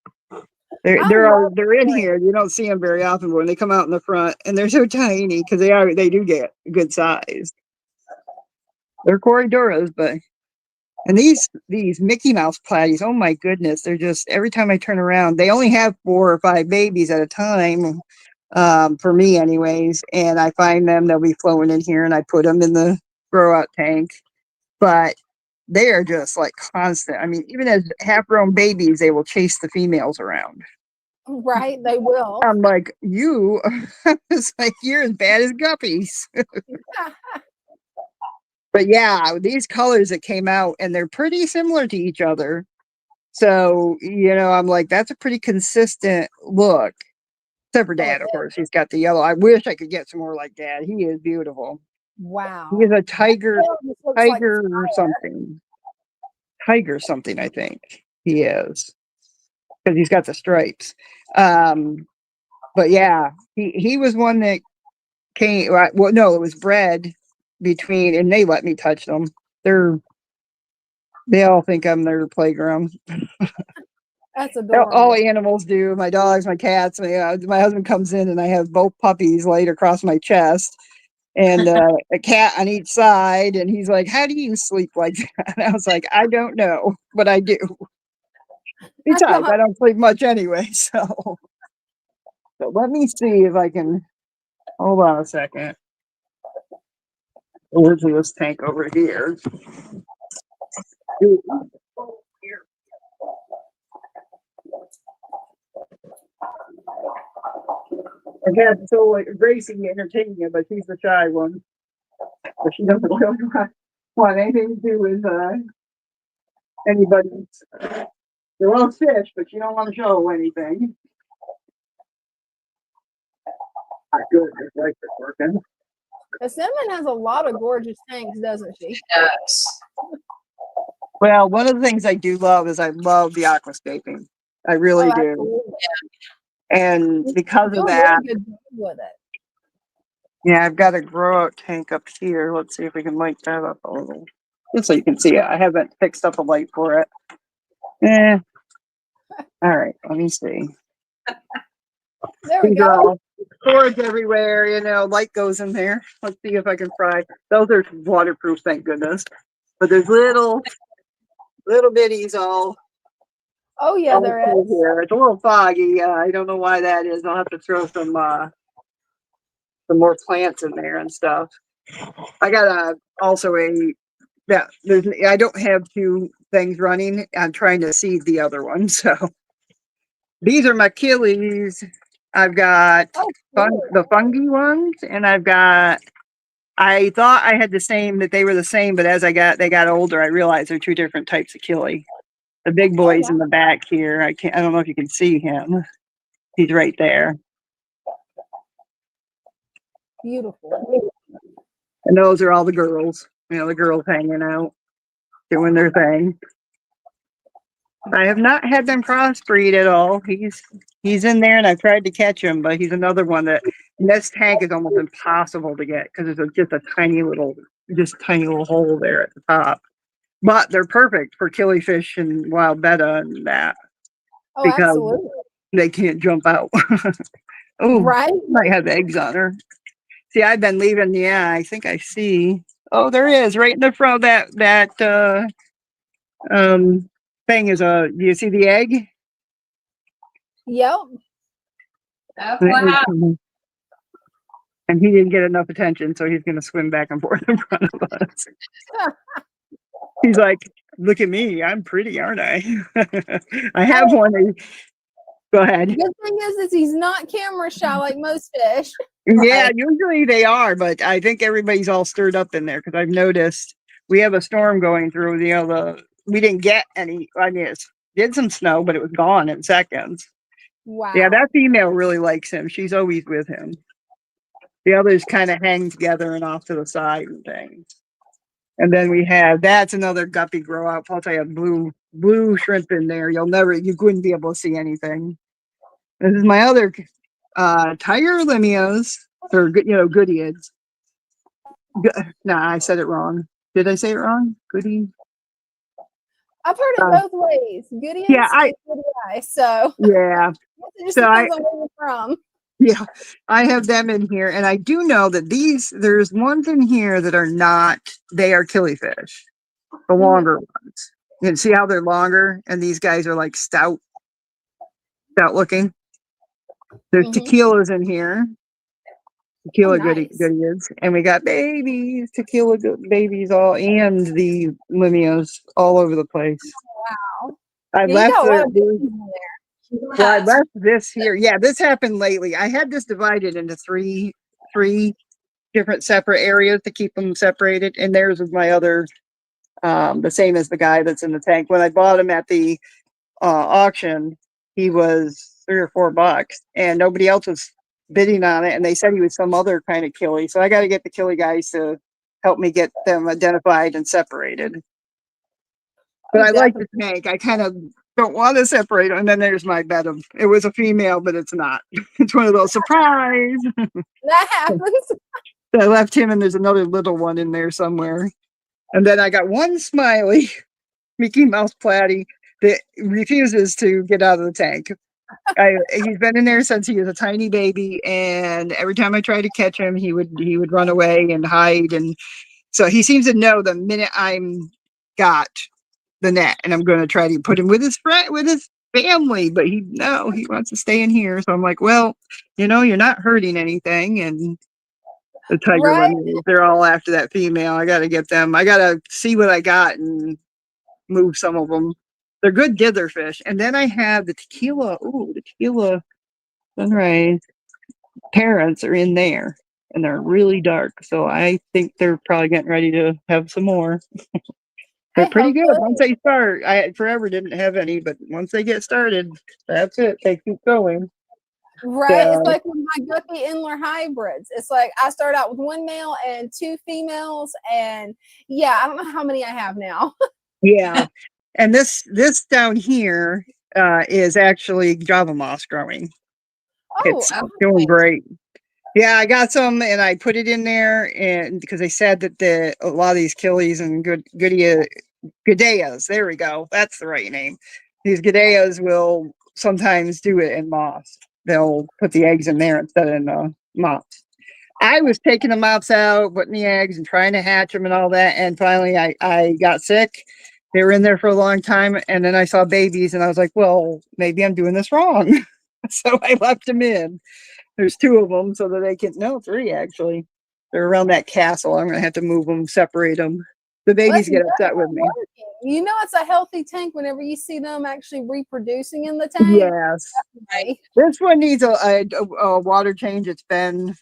They're in here. You don't see them very often, but when they come out in the front, and they're so tiny because they do get a good size. They're Corridoras, and these Mickey Mouse platies, oh my goodness, they're just, every time I turn around, they only have 4 or 5 babies at a time, for me anyways, and I find them, they'll be flowing in here, and I put them in the grow out tank, but they are just like constant. I mean, even as half-grown babies, they will chase the females around. Right, they will. I'm like, it's like, you're as bad as guppies. But yeah, these colors that came out, and they're pretty similar to each other. So, you know, I'm like, that's a pretty consistent look. Except for Dad, of course. He's got the yellow. I wish I could get some more like Dad. He is beautiful. Wow. He is a tiger or something. Tiger something, I think he is. Because he's got the stripes. But yeah, he was one that came, well, no, it was bred between, and they let me touch them. They all think I'm their playground. That's adorable. All animals do. My dogs, my cats. My husband comes in, and I have both puppies laid across my chest, and a cat on each side. And he's like, "How do you sleep like that?" And I was like, "I don't know, but I do." Besides, I don't sleep much anyway. So let me see if I can. Hold on a second. Over to this tank over here. I had so like Gracie entertaining you, but she's the shy one. But she doesn't really want anything to do with anybody. They're all fish, but she don't want to show anything. Good, like it's working. Cinnamon has a lot of gorgeous tanks, doesn't she? Yes. Well, one of the things I do love is I love the aquascaping. I really do. Absolutely. And because of that, really good with it. Yeah, I've got a grow out tank up here. Let's see if we can light that up a little. Just so you can see it. I haven't fixed up a light for it. All right, let me see. There we go. Cords everywhere, you know, light goes in there. Let's see if I can fry. Those are waterproof, thank goodness. But there's little bitties all. Oh yeah, there is. Here. It's a little foggy. I don't know why that is. I'll have to throw some more plants in there and stuff. I got I don't have 2 things running. I'm trying to seed the other one. So these are my Achilles. I've got the fungi ones, and I thought I had that they were the same, but as they got older, I realized they're 2 different types of Achilles. The big Oh, boy's wow. in the back here. I don't know if you can see him. He's right there. Beautiful. And those are all the girls. You know, the girls hanging out, doing their thing. I have not had them crossbreed at all. He's in there, and I've tried to catch him, but he's another one that and this tank is almost impossible to get because it's just a tiny little hole there at the top. But they're perfect for killifish and wild betta and that Oh, because absolutely. they can't jump out. Oh, Right? might have eggs on her. See, I've been leaving. Yeah, I think I see. Oh, there is right in the front of that thing is a. Do you see the egg? Yep. Oh, wow. And he didn't get enough attention, so he's going to swim back and forth in front of us. He's like, "Look at me, I'm pretty, aren't I?" I have one. Go ahead. Good thing is he's not camera shy like most fish. Yeah, Right. usually they are, but I think everybody's all stirred up in there because I've noticed we have a storm going through. We didn't get any. I mean, it did some snow, but it was gone in seconds. Wow. Yeah, that female really likes him. She's always with him. The others kind of hang together and off to the side and things. And then that's another guppy grow out. Plus, I have blue shrimp in there. You wouldn't be able to see anything. This is my other tiger limias, or goodeids. Nah, I said it wrong. Did I say it wrong? Goodie. I've heard it both ways. Good Yeah, and good eye. So yeah. it just So depends on where you're from. Yeah, I have them in here, and I do know that there's ones in here that are not. They are killifish, the longer ones. You can see how they're longer, and these guys are like stout looking. There's tequilas in here. Tequila nice. goodies, and we got babies, babies all, and the limias all over the place. Wow. I Yeah, you left got a lot of the, babies in there. well, I left this here. Yeah, this happened lately. I had this divided into three different separate areas to keep them separated, and theirs was my other, the same as the guy that's in the tank. When I bought him at the auction, he was $3 or $4, and nobody else was bidding on it, and they said he was some other kind of killie. So I got to get the killie guys to help me get them identified and separated. But I like the tank. I kind of don't want to separate them. And then there's my bed of. It was a female, but it's not. It's one of those surprise. That happens. I left him, and there's another little one in there somewhere. And then I got one smiley Mickey Mouse platy that refuses to get out of the tank. He's been in there since he was a tiny baby, and every time I try to catch him, he would run away and hide. And so he seems to know the minute I'm got the net, and I'm going to try to put him with his family, but he wants to stay in here. So I'm like, well, you're not hurting anything. And the tiger lemons, they're all after that female. I got to get them. I got to see what I got and move some of them. They're good dither fish. And then I have the tequila. Ooh, the tequila sunrise parents are in there, and they're really dark. So I think they're probably getting ready to have some more. They're pretty good once they start. I forever didn't have any, but once they get started, that's it. They keep going. Right. It's like with my guppy Endler hybrids. It's like I start out with one male and 2 females, and yeah, I don't know how many I have now. Yeah. And this down here is actually Java moss growing. It's doing great. Yeah, I got some, and I put it in there, and because they said that a lot of these killies and Goodeias, there we go, that's the right name. These Goodeias will sometimes do it in moss. They'll put the eggs in there instead of in the moss. I was taking the mops out, putting the eggs, and trying to hatch them and all that, and finally I got sick. They were in there for a long time, and then I saw babies, and I was like, well, maybe I'm doing this wrong. So I left them in. There's 2 of them, so that they can, no, 3 actually. They're around that castle. I'm gonna have to move them, separate them. The babies get upset with me. It's a healthy tank whenever you see them actually reproducing in the tank. Yes. Definitely. This one needs a water change. It's been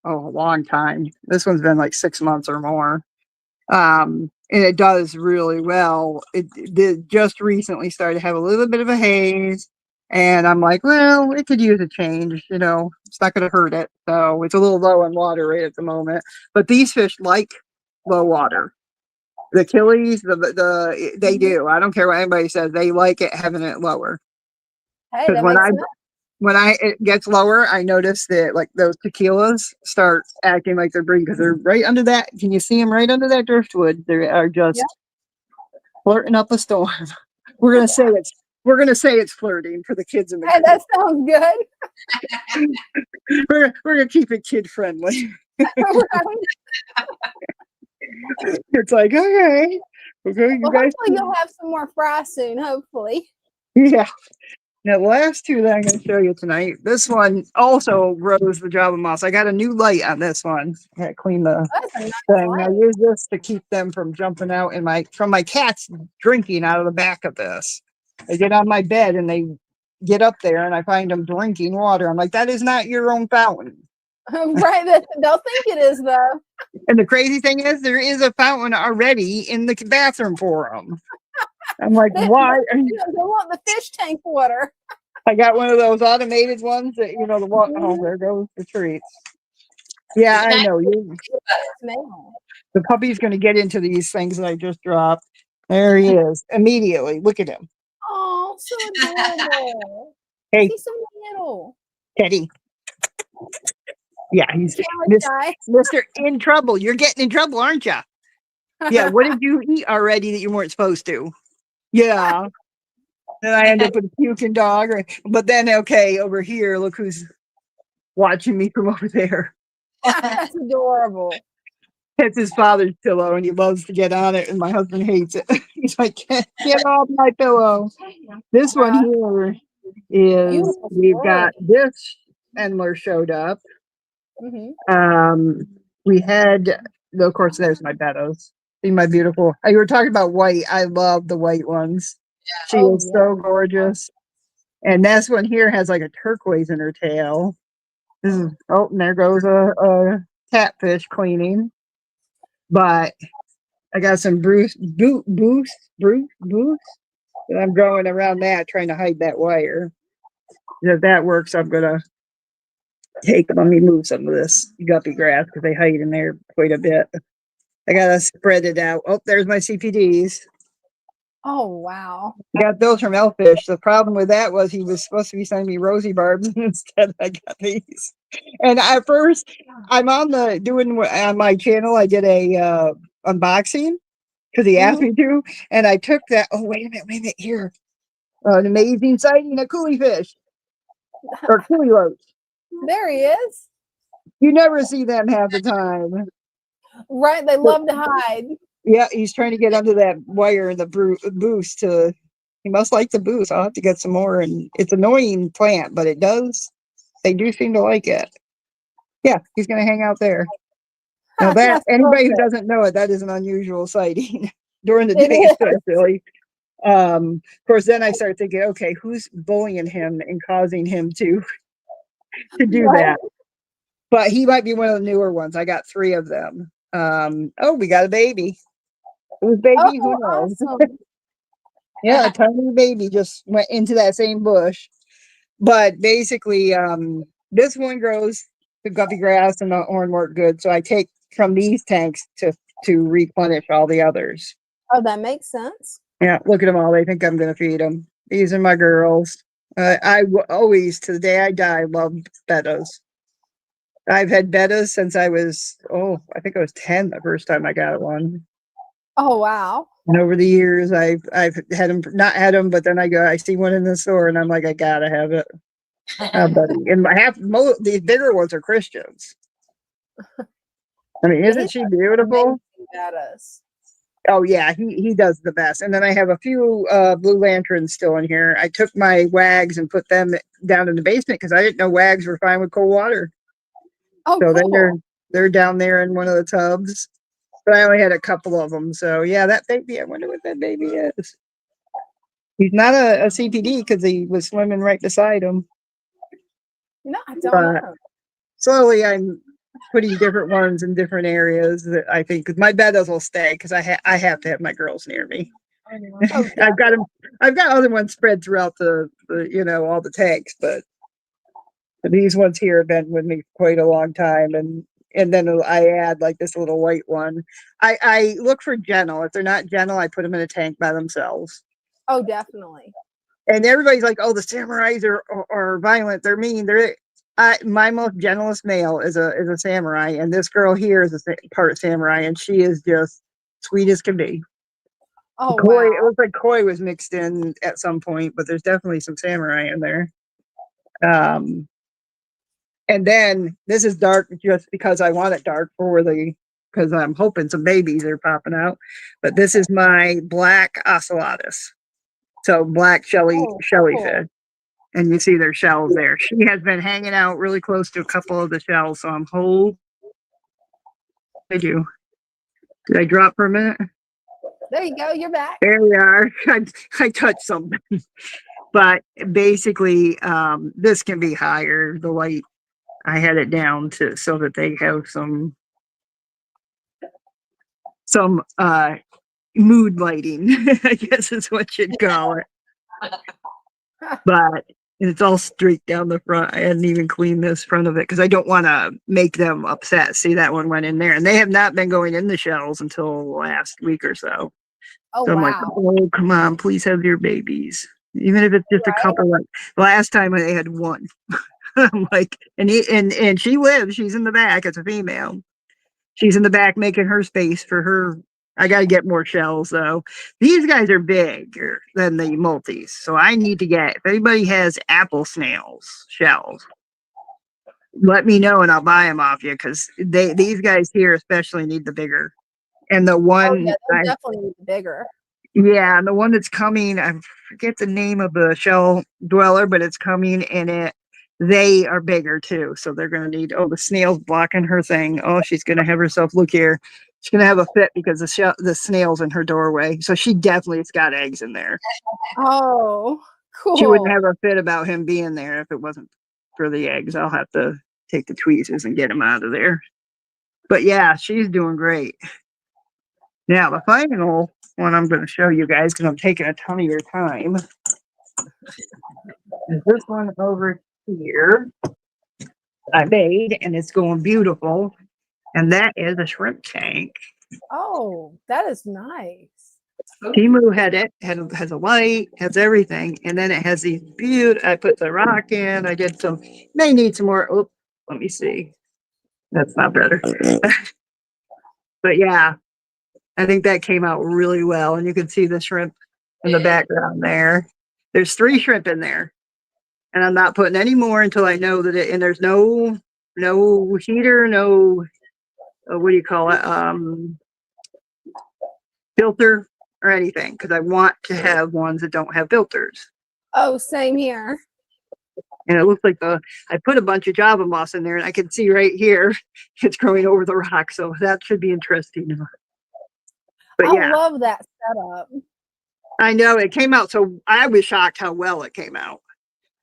a long time. This one's been like 6 months or more. and it does really well. It did just recently started to have a little bit of a haze, and I'm like, well, it could use a change. You know, it's not going to hurt it. So it's a little low on water right at the moment. But these fish like low water. The Achilles, they do. I don't care what anybody says. They like it having it lower. Hey, Because that makes sense. when it gets lower, I notice that like those tequilas start acting like they're breathing because they're right under that. Can you see them right under that driftwood? They are just Yeah. flirting up a storm. We're gonna say it's flirting for the kids in the Hey, that sounds good. we're gonna keep it kid friendly. Right? It's like okay, you Well, guys, hopefully you'll have some more fry soon. Hopefully. yeah. Now, the last two that I'm going to show you tonight, this one also grows the Java moss. I got a new light on this one. I got to clean the That's a nice thing. I light. use this to keep them from jumping out from my cats drinking out of the back of this. They get on my bed and they get up there and I find them drinking water. I'm like, that is not your own fountain. Right. They'll think it is though. And the crazy thing is, there is a fountain already in the bathroom for them. I'm like, why? They want the fish tank water. I got one of those automated ones that, you know, the water. Oh, there goes the treats. Yeah, I know. Smell. The puppy's going to get into these things that I just dropped. There he is. Immediately. Look at him. Oh, so adorable. Hey, He's so little. Teddy. Yeah, he's Camera shy. Mr. In trouble. You're getting in trouble, aren't you? Yeah, what did you eat already that you weren't supposed to? Yeah. Then I end up with a puking dog. But then, okay, over here, look who's watching me from over there. That's adorable. It's his father's pillow, and he loves to get on it, and my husband hates it. He's like, get off my pillow. This one here is, Beautiful we've story. got this Endler showed up. Mm-hmm. We had, of course, there's my Bettas. See my beautiful, you were talking about white. I love the white ones. She is so gorgeous. And this one here has like a turquoise in her tail. And there goes a catfish cleaning. But I got some boost, and I'm going around that trying to hide that wire. If that works, I'm gonna let me move some of this guppy grass because they hide in there quite a bit. I gotta spread it out. Oh, there's my CPDs. Oh wow. I got those from Elfish. The problem with that was he was supposed to be sending me rosy barbs, and instead I got these. And at first, I'm on my channel. I did a unboxing because he asked me to, and I took that. Oh wait a minute here, an amazing sighting of coolie fish or coolie loach. There he is. You never see them half the time. Right, they love to hide. Yeah, he's trying to get under that wire in the boost. He must like the boost. I'll have to get some more. And it's an annoying plant, but they do seem to like it. Yeah, he's going to hang out there. Now that, anybody who doesn't know it, that is an unusual sighting during the day, especially. Of course, then I start thinking, okay, who's bullying him and causing him to do that? But he might be one of the newer ones. I got 3 of them. We got a baby. Who's baby? Who knows? Awesome. Yeah, a tiny baby just went into that same bush. But basically, this one grows the guppy grass and the hornwort good. So I take from these tanks to replenish all the others. Oh, that makes sense. Yeah, look at them all. They think I'm going to feed them. These are my girls. I always, to the day I die, loved bettas. I've had bettas since I was, I think I was 10 the first time I got one. Oh, wow. And over the years, I've had them, not had them, but then I see one in the store and I'm like, I gotta have it. And these bigger ones are Christians. I mean, isn't she beautiful? Oh yeah, he does the best. And then I have a few blue lanterns still in here. I took my wags and put them down in the basement because I didn't know wags were fine with cold water. Oh, so cool. they're down there in one of the tubs. But I only had a couple of them. So yeah, that baby, I wonder what that baby is. He's not a CPD because he was swimming right beside him. No, I don't know. Slowly I'm putting different ones in different areas that I think 'cause my meadows will stay because I have to have my girls near me. Oh, I've got them. I've got other ones spread throughout the all the tanks, but these ones here have been with me quite a long time, and then I add like this little white one. I look for gentle. If they're not gentle, I put them in a tank by themselves. oh, definitely. And everybody's like, "Oh, the samurais are violent. They're mean. They're." My most gentlest male is a samurai, and this girl here is a part samurai, and she is just sweet as can be. Oh, Koi, it wow. looks like koi was mixed in at some point, but there's definitely some samurai in there. Um, and then this is dark just because I want it dark because I'm hoping some babies are popping out. But this is my black ocelotus, so black Oh, shellyfish, cool. and you see their shells there. She has been hanging out really close to a couple of the shells, so I'm hoping. Did I drop for a minute? There you go. You're back. There we are. I touched something. But basically, this can be higher. The light, I had it down to so that they have some mood lighting, I guess is what you'd call it. But it's all streaked down the front. I hadn't even cleaned this front of it because I don't want to make them upset. See, that one went in there, and they have not been going in the shells until last week or so. Oh, So I'm like, wow. oh, come on, please have your babies. Even if it's just a Right? couple. Like last time they had one. I'm like, and she lives. She's in the back. It's a female. She's in the back making her space for her. I got to get more shells though. These guys are bigger than the multis, so I need to get. If anybody has apple snails shells, let me know and I'll buy them off you because these guys here especially need the bigger. And the Oh, yeah. one They'll definitely need bigger. yeah, and the one that's coming, I forget the name of the shell dweller, but it's coming and they are bigger too. So they're gonna need the snail's blocking her thing. Oh, she's gonna have herself look here. She's gonna have a fit because the snail's in her doorway. So she definitely has got eggs in there. Oh, She wouldn't cool. have a fit about him being there if it wasn't for the eggs. I'll have to take the tweezers and get him out of there. But yeah, she's doing great. Now the final one I'm going to show you guys because I'm taking a ton of your time is this one over here I made, and it's going beautiful. And that is a shrimp tank. Oh, that is nice. Timu had it, has a light, has everything, and then it has these beautiful. I put the rock in. I did some. May need some more. Oh, let me see. That's not better. But yeah, I think that came out really well, and you can see the shrimp in the background there. There's 3 shrimp in there, and I'm not putting any more until I know that and there's no heater, no what do you call it? Filter or anything because I want to have ones that don't have filters. Oh, same here. And it looks like I put a bunch of Java moss in there, and I can see right here it's growing over the rock, so that should be interesting. But I yeah, love that setup. I know it came out, so I was shocked how well it came out.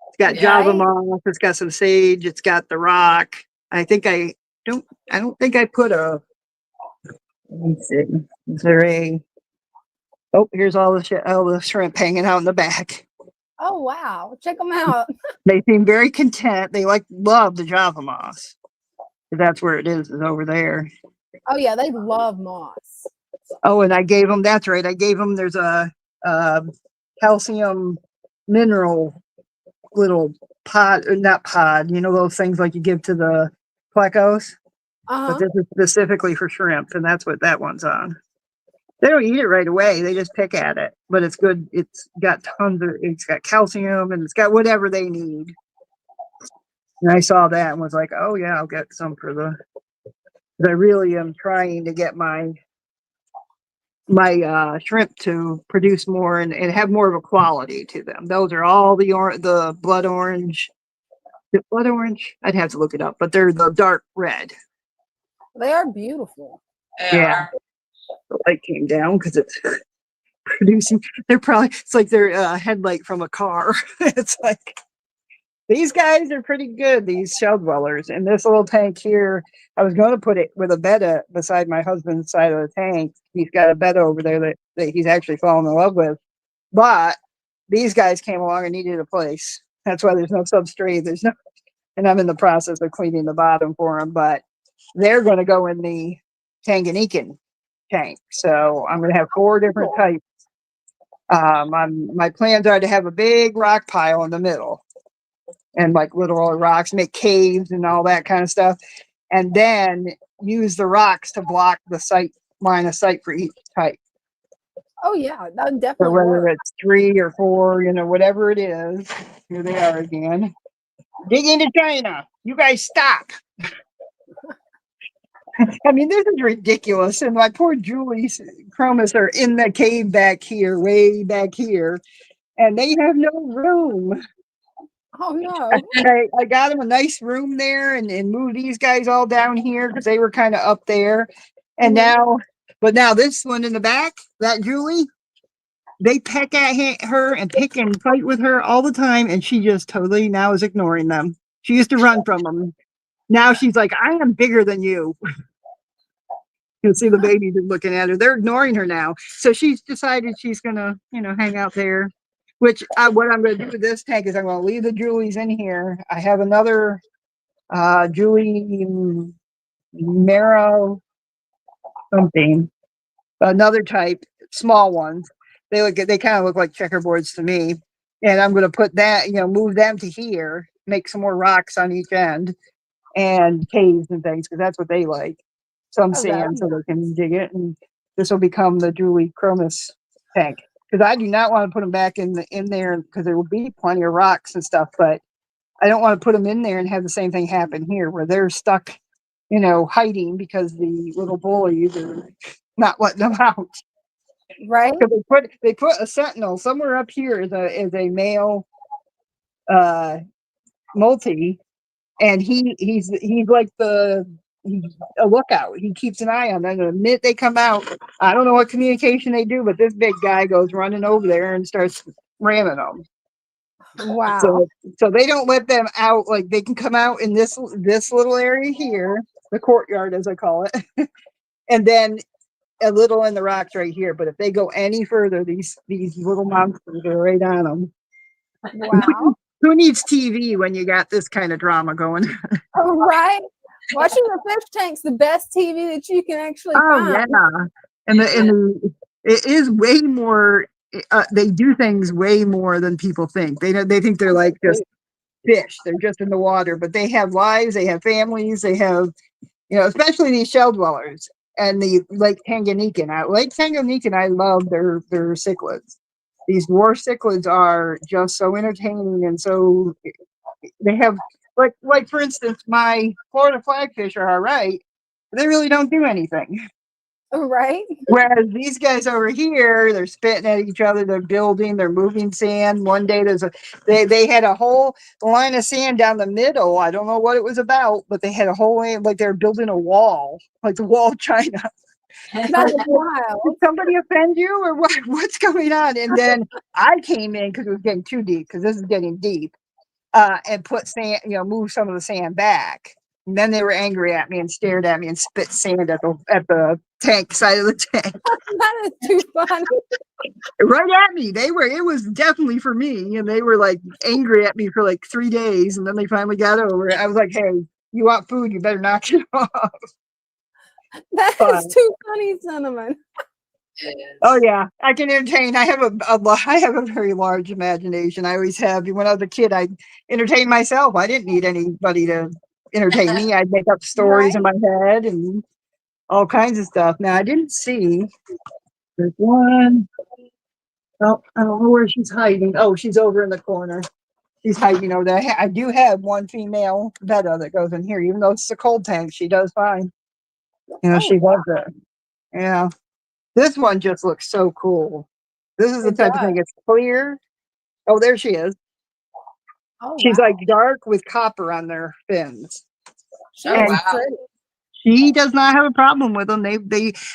It's got Java Right? moss, it's got some sage, it's got the rock. I don't think I put a. Let me see. Is there a? Oh, here's all the shrimp hanging out in the back. Oh, wow. Check them out. They seem very content. They love the Java moss. That's where it is over there. Oh, yeah. They love moss. Oh, and I gave them. That's right. I gave them. There's a calcium mineral little pod, or not pod. You know those things like you give to the plecos. But Uh-huh. this is specifically for shrimp, and that's what that one's on. They don't eat it right away. They just pick at it, but it's good. It's got it's got calcium and it's got whatever they need. And I saw that and was like, oh yeah, I'll get some I really am trying to get my shrimp to produce more and have more of a quality to them. Those are all the blood orange. The blood orange, I'd have to look it up, but they're the dark red. They are beautiful. Yeah. The light came down because it's producing. It's like their headlight from a car. It's like These guys are pretty good, these shell dwellers. And this little tank here, I was going to put it with a betta beside my husband's side of the tank. He's got a betta over there that he's actually fallen in love with. But these guys came along and needed a place. That's why there's no substrate. There's no, and I'm in the process of cleaning the bottom for them. But they're going to go in the Tanganyikan tank. So I'm going to have 4 different types. My plans are to have a big rock pile in the middle and like little rocks, make caves and all that kind of stuff. And then use the rocks to block the line of sight for each type. Oh yeah, that would So definitely whether work. it's 3 or 4, whatever it is, here they are again. Dig into China. You guys stop. I mean, this is ridiculous. And my poor Julie's chromis are in the cave back here, way back here, and they have no room. Oh no. I got them a nice room there and moved these guys all down here because they were kind of up there. And now this one in the back, that Julie, they peck at her and pick and fight with her all the time. And she just totally now is ignoring them. She used to run from them. Now she's like, I am bigger than you. You'll see the babies are looking at her. They're ignoring her now. So she's decided she's going to, hang out there. Which what I'm going to do with this tank is I'm going to leave the Julies in here. I have another Julie marrow something, another type, small ones. They kind of look like checkerboards to me. And I'm going to put that, move them to here, make some more rocks on each end and caves and things because that's what they like. Some sand so they can dig it. And this will become the Julie chromis tank. Because I do not want to put them back in there because there will be plenty of rocks and stuff, but I don't want to put them in there and have the same thing happen here where they're stuck, hiding because the little bullies are not letting them out. Right. So they put a sentinel somewhere up here as a male multi, and he's like a lookout. He keeps an eye on them. The minute they come out, I don't know what communication they do, but this big guy goes running over there and starts ramming them. Wow. So they don't let them out. Like they can come out in this little area here, the courtyard as I call it, and then a little in the rocks right here. But if they go any further, these little monsters are right on them. Wow. Who needs TV when you got this kind of drama going? Oh, right. Watching the fish tank's the best TV that you can actually find. Yeah, and it is way more. They do things way more than people think. They think they're like just fish. They're just in the water, but they have lives. They have families. They have, especially these shell dwellers and the Lake Tanganyikan. I love their cichlids. These dwarf cichlids are just so entertaining and so they have. Like for instance, my Florida flagfish are all right. They really don't do anything. Right. Whereas these guys over here, they're spitting at each other, they're building, they're moving sand. One day they had a whole line of sand down the middle. I don't know what it was about, but they had a whole line, like they're building a wall, like the wall of China. That's wild. Did somebody offend you or what? What's going on? And then I came in because it was getting too deep, because this is getting deep. And put sand, move some of the sand back. And then they were angry at me and stared at me and spit sand at the tank side of the tank. That is too funny. Right at me. It was definitely for me. And they were like angry at me for like 3 days. And then they finally got over it. I was like, hey, you want food, you better knock it off. That is too funny, Cinnamon. Oh yeah, I can entertain. I have a very large imagination. I always have. When I was a kid, I entertained myself. I didn't need anybody to entertain me. I'd make up stories in my head and all kinds of stuff. Now I didn't see. There's one. Oh, I don't know where she's hiding. Oh, she's over in the corner. She's hiding over there. I do have one female betta that goes in here, even though it's a cold tank. She does fine. She loves it. Yeah. This one just looks so cool. This is the type of thing. It's clear. Oh, there she is. Oh, She's wow. like dark with copper on their fins. Oh, wow. She does not have a problem with them. They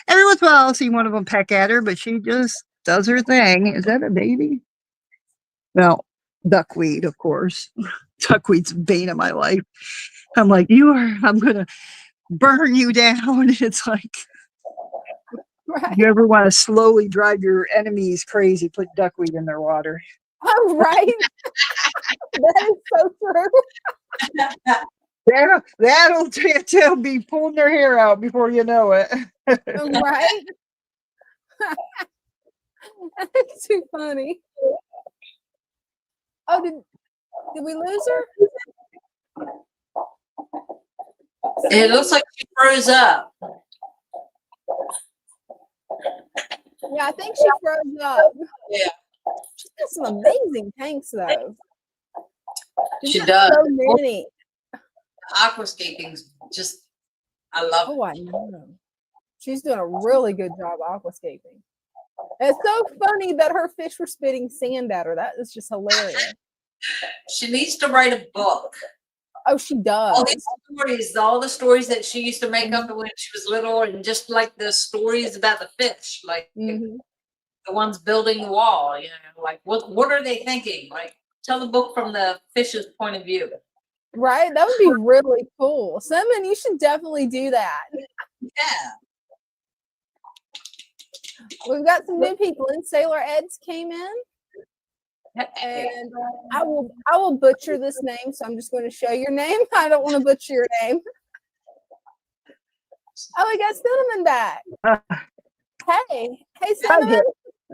every once in a while I'll see one of them peck at her, but she just does her thing. Is that a baby? No, duckweed, of course. duckweed's the bane of my life. I'm like, I'm gonna burn you down. It's like, Right. you ever want to slowly drive your enemies crazy, put duckweed in their water. Oh, right. That is so true. That'll be pulling their hair out before you know it. Right. That's too funny. Oh, did we lose her? It looks like she froze up. Yeah, I think she froze up. Yeah. She's got some amazing tanks, though. She got does. so many. Aquascaping's just, I love it. Oh, I know. She's doing a really good job aquascaping. It's so funny that her fish were spitting sand at her. That is just hilarious. She needs to write a book. Oh, she does. All the stories that she used to make up when she was little, and just like the stories about the fish, like the ones building the wall, you know, like what are they thinking? Like, tell the book from the fish's point of view. Right? That would be really cool. Simon, you should definitely do that. Yeah. We've got some new people in. Sailor Eds came in. And I will butcher this name, so I'm just going to show your name. I don't want to butcher your name. Oh, we got Cinnamon back. Hey, Cinnamon.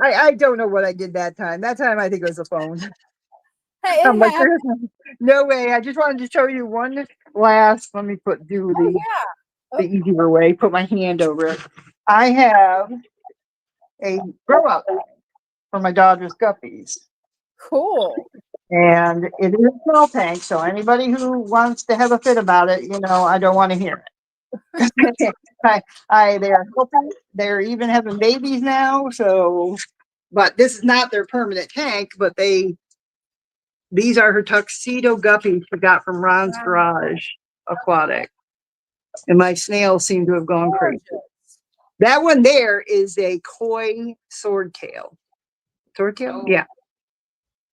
I don't know what I did that time. That time I think it was the phone. Hey, I'm like, no way. I just wanted to show you one last. Let me do the easier way. Put my hand over it. I have a grow up for my daughter's guppies. Cool. And it is a small tank, so anybody who wants to have a fit about it, I don't want to hear it. They're helping. They're even having babies now. So, but this is not their permanent tank. But these are her tuxedo guppies she got from Ron's Garage Aquatic, and my snails seem to have gone crazy. That one there is a koi swordtail. Swordtail, yeah.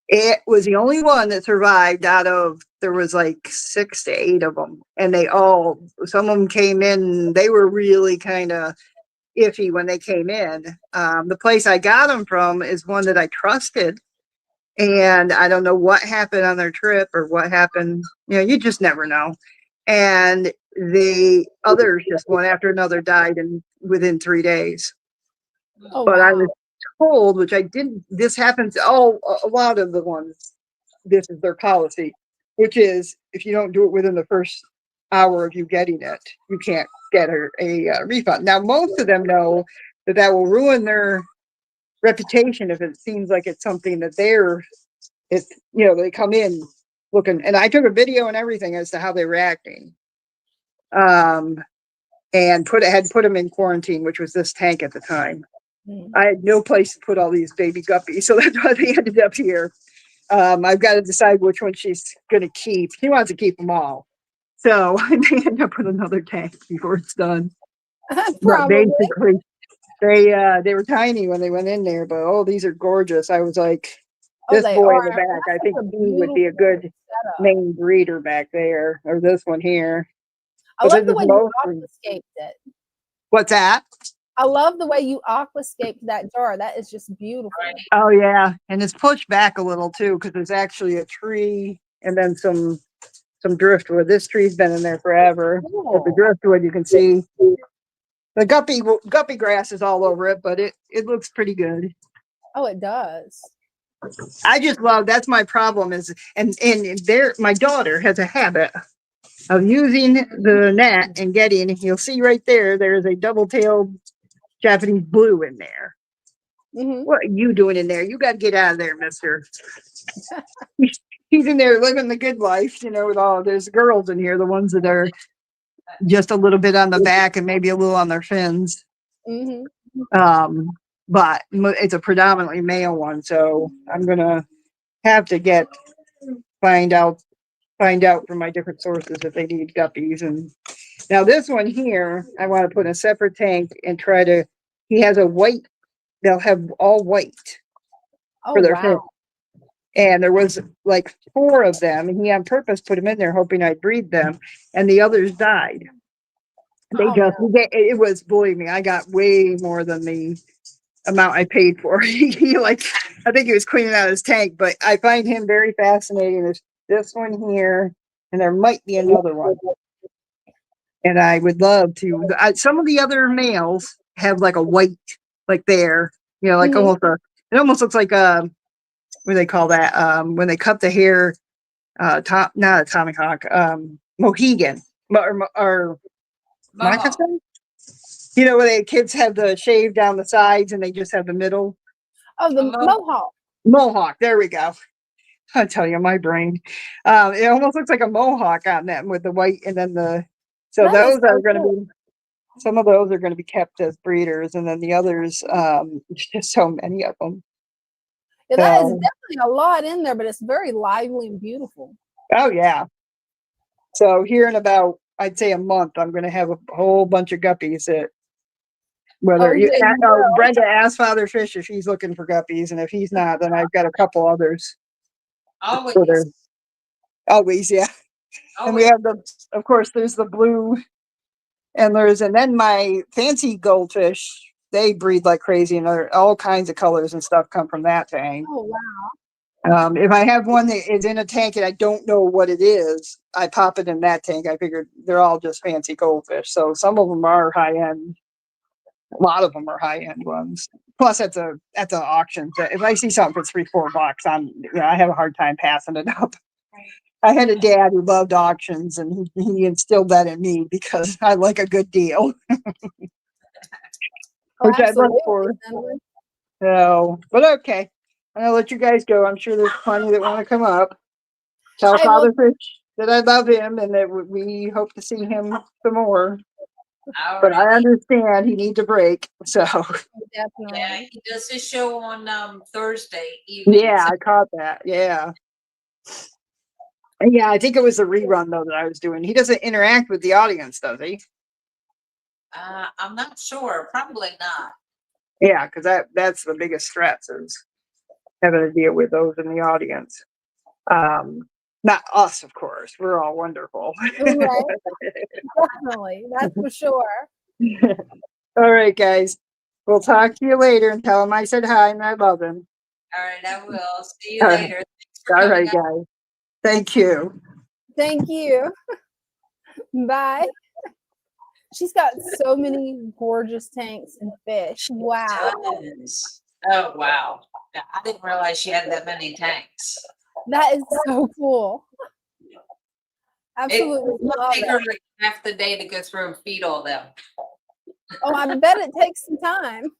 It was the only one that survived out of, there was like 6 to 8 of them. And some of them came in, they were really kind of iffy when they came in. The place I got them from is one that I trusted. And I don't know what happened on their trip or what happened. You just never know. And the others, just one after another, died within 3 days. Oh, but wow. I was told, which I didn't, this happens a lot of the ones, this is their policy, which is if you don't do it within the first hour of you getting it, you can't get a refund. Now, most of them know that will ruin their reputation if it seems like it's something that they come in looking, and I took a video and everything as to how they're reacting. And had put them in quarantine, which was this tank at the time. I had no place to put all these baby guppies, so that's why they ended up here. I've got to decide which one she's going to keep. She wants to keep them all, so I may end up with another tank before it's done. But basically, they were tiny when they went in there, but these are gorgeous. I was like, this boy in the back, I think he would be a good main breeder back there, or this one here. I love the way you aquascaped it. What's that? I love the way you aquascaped that jar. That is just beautiful. Oh yeah, and it's pushed back a little too because there's actually a tree and then some driftwood. This tree's been in there forever. Cool. But the driftwood, you can see the guppy grass is all over it, but it looks pretty good. Oh, it does. I just love, that's my problem is, and my daughter has a habit of using the net and getting, you'll see right there's a double-tailed Japanese blue in there. What are you doing in there? You got to get out of there, mister. He's in there living the good life, with there's girls in here, the ones that are just a little bit on the back and maybe a little on their fins. But it's a predominantly male one, so I'm going to have to find out from my different sources if they need guppies. And now this one here, I want to put in a separate tank and he has a white, they'll have all white for their fin. And there was like 4 of them, and he on purpose put them in there hoping I'd breed them, and the others died. They Oh, just, no. it was, believe me, I got way more than the amount I paid for. He like, I think he was cleaning out his tank, but I find him very fascinating. There's this one here, and there might be another one. And I would love to, some of the other males have like a white, like there, you know, like Mhm. almost it almost looks like, what do they call that? When they cut the hair, not a tomahawk, Mohegan, or Momo. moccasin. You know, where the kids have the shave down the sides and they just have the middle. Oh, the Mo- mohawk. Mohawk. There we go. I tell you, my brain. It almost looks like a mohawk on them with the white and then the. So That is those are so going to cool. be. Some of those are going to be kept as breeders, and then the others, just so many of them. Yeah, that is So, definitely a lot in there, but it's very lively and beautiful. oh yeah. So here in about, I'd say a month, I'm going to have a whole bunch of guppies that. Whether Oh, you, yeah, you will. Brenda asked Father Fish if he's looking for guppies, and if he's not, then I've got a couple others. Always. So they're always, yeah. And we Always. have of course, there's the blue, and then my fancy goldfish. They breed like crazy, and all kinds of colors and stuff come from that tank. Oh, wow. If I have one that is in a tank and I don't know what it is, I pop it in that tank. I figured they're all just fancy goldfish. So some of them are high end. A lot of them are high end ones. Plus, at the auction, if I see something for $3-4, I have a hard time passing it up. I had a dad who loved auctions, and he instilled that in me because I like a good deal, Oh, which I'd look absolutely. for. Cinnamon. So, but okay, I'm gonna let you guys go. I'm sure there's plenty that want to come up. Tell Hey, well, Father Fish that I love him and that we hope to see him some more. All But I right. understand he needs a break. So definitely. Yeah, he does his show on Thursday evening. yeah, I caught that. Yeah. And yeah, I think it was a rerun though that I was doing. He doesn't interact with the audience, does he? I'm not sure. Probably not. Yeah, because that's the biggest stress is having to deal with those in the audience. Not us, of course. We're all wonderful. Right. Definitely. That's for sure. All right, guys. We'll talk to you later and tell him I said hi and I love him. All right, I will. See you All right, later. Thanks for all coming right, up. guys. Thank you. Thank you. Bye. She's got so many gorgeous tanks and fish. Wow. Tons. Oh, wow. Yeah, I didn't realize she had that many tanks. That is so cool. It Absolutely would love take her it. like half the day to go through and feed all them. Oh, I bet it takes some time.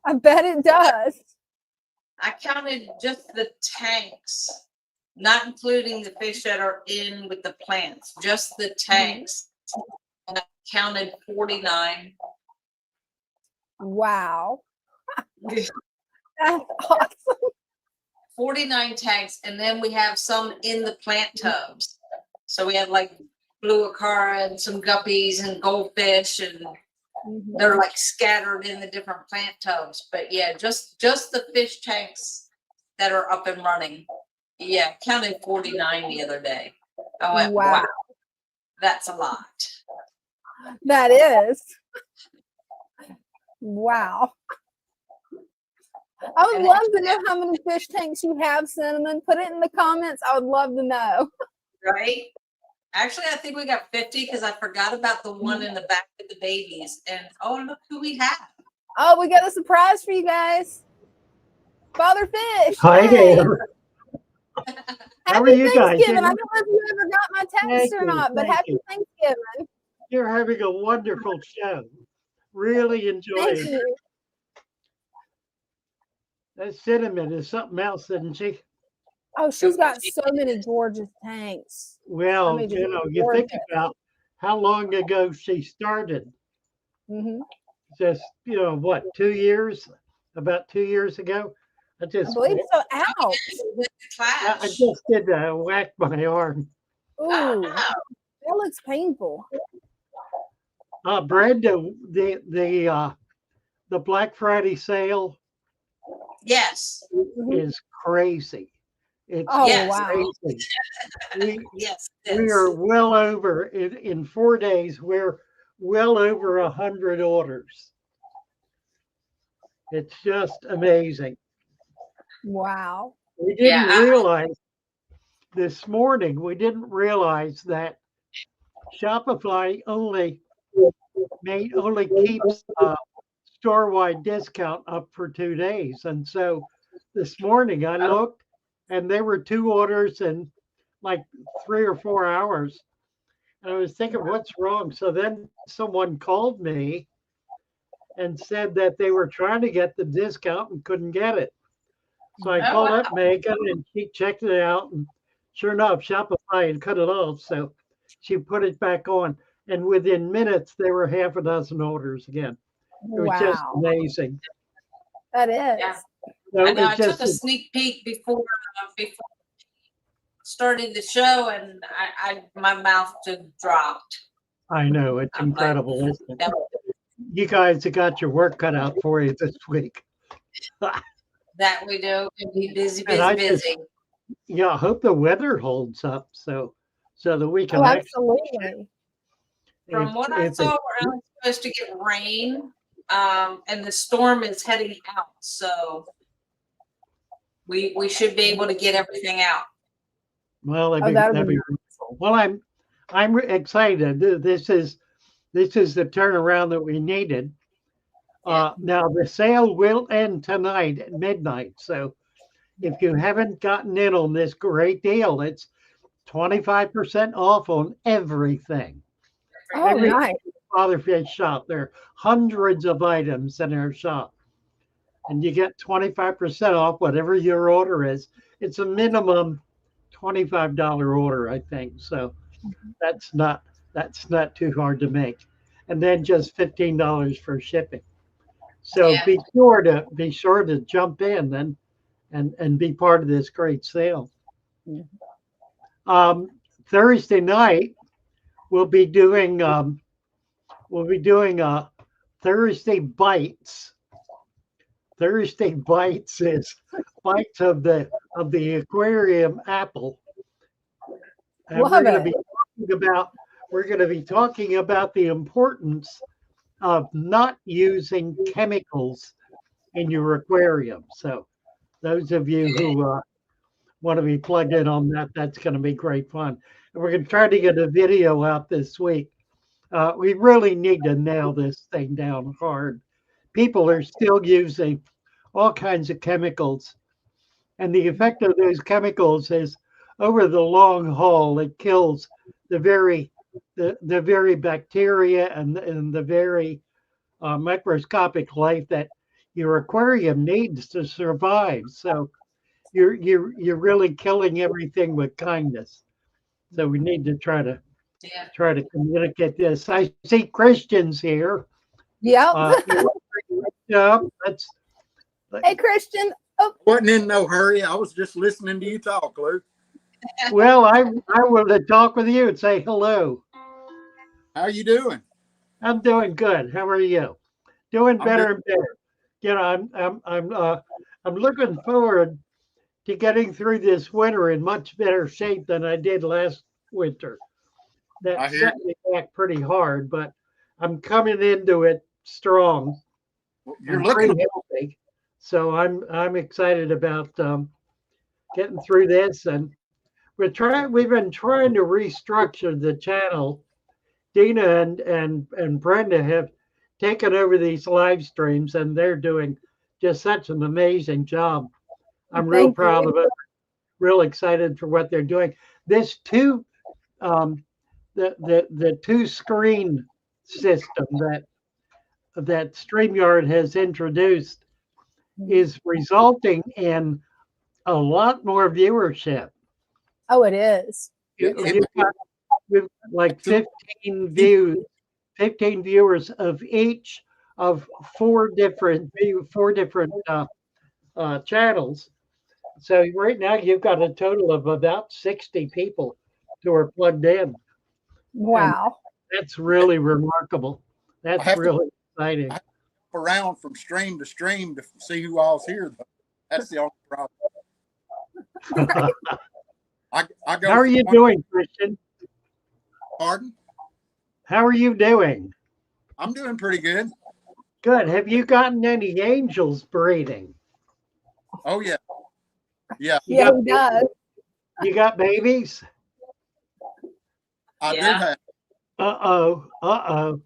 I bet it does. I counted just the tanks, not including the fish that are in with the plants, just the tanks. And I counted 49. Wow. That's awesome. 49 tanks, and then we have some in the plant tubs. So we have like blue acara and some guppies and goldfish, and they're like scattered in the different plant tubs. But yeah, just the fish tanks that are up and running. Yeah, counted 49 the other day. I went, wow, that's a lot. That is. Wow. I would love to know how many fish tanks you have, Cinnamon. Put it in the comments. I would love to know. Right? Actually, I think we got 50 because I forgot about the one in the back with the babies. And oh, look who we have. Oh, we got a surprise for you guys. Father Fish. Hi Hey. there. How are Happy you guys? Thanksgiving. I don't know if you ever got my text Thank or you, not, but thank happy you. Thanksgiving. You're having a wonderful show. Really Thank enjoying it. you. That Cinnamon is something else, isn't she? Oh, she's got so many gorgeous tanks. Well, mean, you think about how long ago she started. Mm-hmm. Just, what, 2 years? About 2 years ago? I I believe so. Ouch. I just did whack my arm. Ooh, that looks painful. Brenda, the Black Friday sale Yes. is crazy. It's Oh, Yes. wow. crazy. We, Yes. we are well over in 4 days. We're well over 100 orders. It's just amazing. Wow. We Yeah. didn't realize this morning. We didn't realize that Shopify only keeps store-wide discount up for 2 days, and so this morning I looked, and there were 2 orders in like 3 or 4 hours. And I was thinking, what's wrong? So then someone called me and said that they were trying to get the discount and couldn't get it. So I Oh, called wow. up Megan and she checked it out. And sure enough, Shopify had cut it off. So she put it back on. And within minutes, there were half a dozen orders again. It was just Wow. amazing. That is. Yeah. So I know. I it took just, a sneak peek before starting the show, and my mouth just dropped. I know, it's I'm like, incredible, isn't it? that, You guys have got your work cut out for you this week. that we do. Be busy, And I busy, just, busy. yeah, I hope the weather holds up so that we can Oh, actually, absolutely. From what I saw, we're only supposed to get rain, and the storm is heading out. So we should be able to get everything out. well, Oh, that'll that'd be be wonderful. Well, I'm excited. This is the turnaround that we needed. Now the sale will end tonight at midnight. So if you haven't gotten in on this great deal, it's 25% off on everything. Oh, Every nice. Father Fish shop. There are hundreds of items in our shop, and you get 25% off whatever your order is. It's a minimum $25 order, I think. So that's not too hard to make, and then just $15 for shipping. So Yeah. be sure to jump in and be part of this great sale. Thursday night we'll be doing Thursday Bites. Thursday Bites is bites of the aquarium apple, and Love we're going to it. be talking about the importance of not using chemicals in your aquarium. So those of you who want to be plugged in on that, that's going to be great fun. And we're going to try to get a video out this week. We really need to nail this thing down hard. People are still using all kinds of chemicals, and the effect of those chemicals is over the long haul, it kills the very bacteria and the very microscopic life that your aquarium needs to survive. So you're really killing everything with kindness. So we need to try to communicate this. I see Christians here. Yep. Yeah, that's Hey, Christian. Oh, Wasn't in no hurry. I was just listening to you talk, Lou. well. I want to talk with you and say hello. How you doing? I'm doing good. How are you? Doing I'm better and better. You know, I'm looking forward to getting through this winter in much better shape than I did last winter. I That hear set me back pretty hard, but I'm coming into it strong you're and looking. pretty healthy. So I'm excited about getting through this, and we've been trying to restructure the channel. Dina and Brenda have taken over these live streams, and they're doing just such an amazing job. I'm real thank proud you. of it. Real excited for what they're doing. This the 2-screen system that StreamYard has introduced is resulting in a lot more viewership. Oh, it is. We've got like 15 viewers of each of four different channels. So right now you've got a total of about 60 people who are plugged in. Wow. That's really remarkable. That's really exciting. I have to jump around from stream to stream to see who all's here, though. That's the only problem. I go. How are from you one- doing, Christian? Pardon? How are you doing? I'm doing pretty good. Good. Have you gotten any angels breeding? Oh yeah, yeah. You Yeah, got, he does. you got babies? I do Yeah. have. Uh-oh. Uh-oh.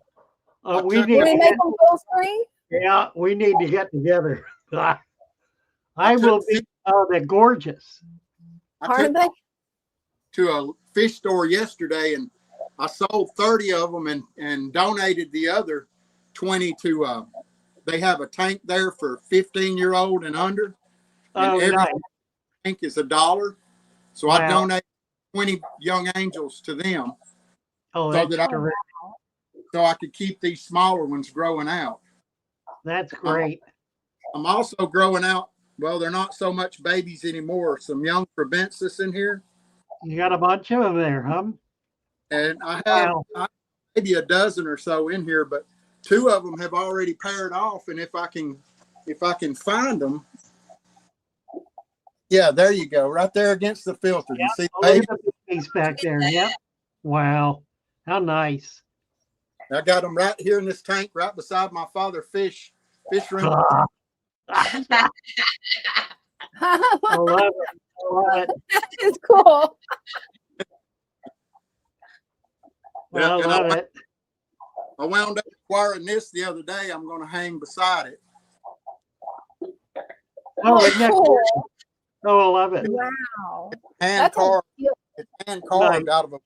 I We took- need Can we to make get, them full screen? yeah, we need to get together. I took will be, oh, they're gorgeous. I Aren't took they? to a fish store yesterday and I sold 30 of them and donated the other 20 to they have a tank there for 15-year-old and under, and Oh, every nice. tank is $1. So I Wow. donated 20 young angels to them Oh, so that's that I terrific. so I could keep these smaller ones growing out. That's great. I'm also growing out, well, they're not so much babies anymore, some young Provensis in here. You got a bunch of them there, huh? And I have Wow. maybe a dozen or so in here, but 2 of them have already paired off. And if I can find them, yeah, there you go, right there against the filter. You see, Oh, look baby? at the babies back there. Yep. Wow. How nice. I got them right here in this tank, right beside my father fish room. Ah, I love it. I love it. It's cool. Yeah, I and love it. I wound up acquiring this the other day. I'm going to hang beside it. Oh, isn't that cool. cool? Oh, I love it. Wow. Hand That's a carved, cute- it's hand carved out of a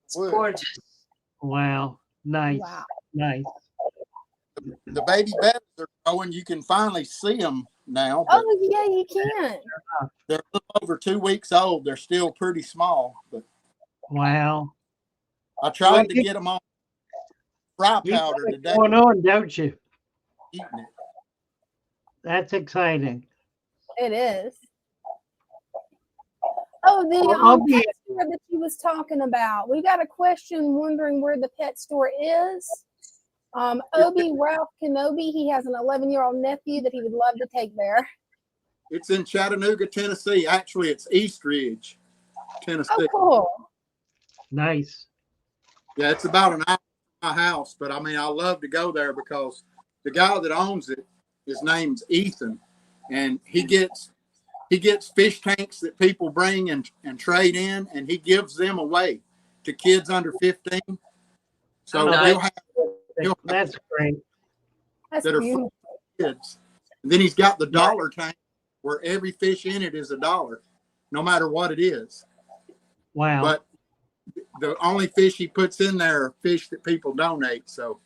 It's wood. gorgeous. Wow. Nice. Wow. Nice. The baby bedders are growing. You can finally see them now, but Oh, yeah, you can. they're a little over 2 weeks old. They're still pretty small, but Wow. I tried to get them on fry You got powder it today. going on, don't you? Eating it. That's exciting. It is. Oh, the Well, I'll be- pet store that you was talking about. We got a question wondering where the pet store is. Obi Ralph Kenobi, he has an 11-year-old nephew that he would love to take there. It's in Chattanooga, Tennessee. Actually, it's East Ridge, Tennessee. Oh, cool. Nice. Yeah, it's about an hour from my house, but I mean, I love to go there because the guy that owns it, his name's Ethan, and he gets fish tanks that people bring and trade in, and he gives them away to kids under 15. So Oh, he'll have That's great. That's that are beautiful. kids. And then he's got the dollar tank where every fish in it is $1, no matter what it is. Wow. But the only fish he puts in there are fish that people donate. So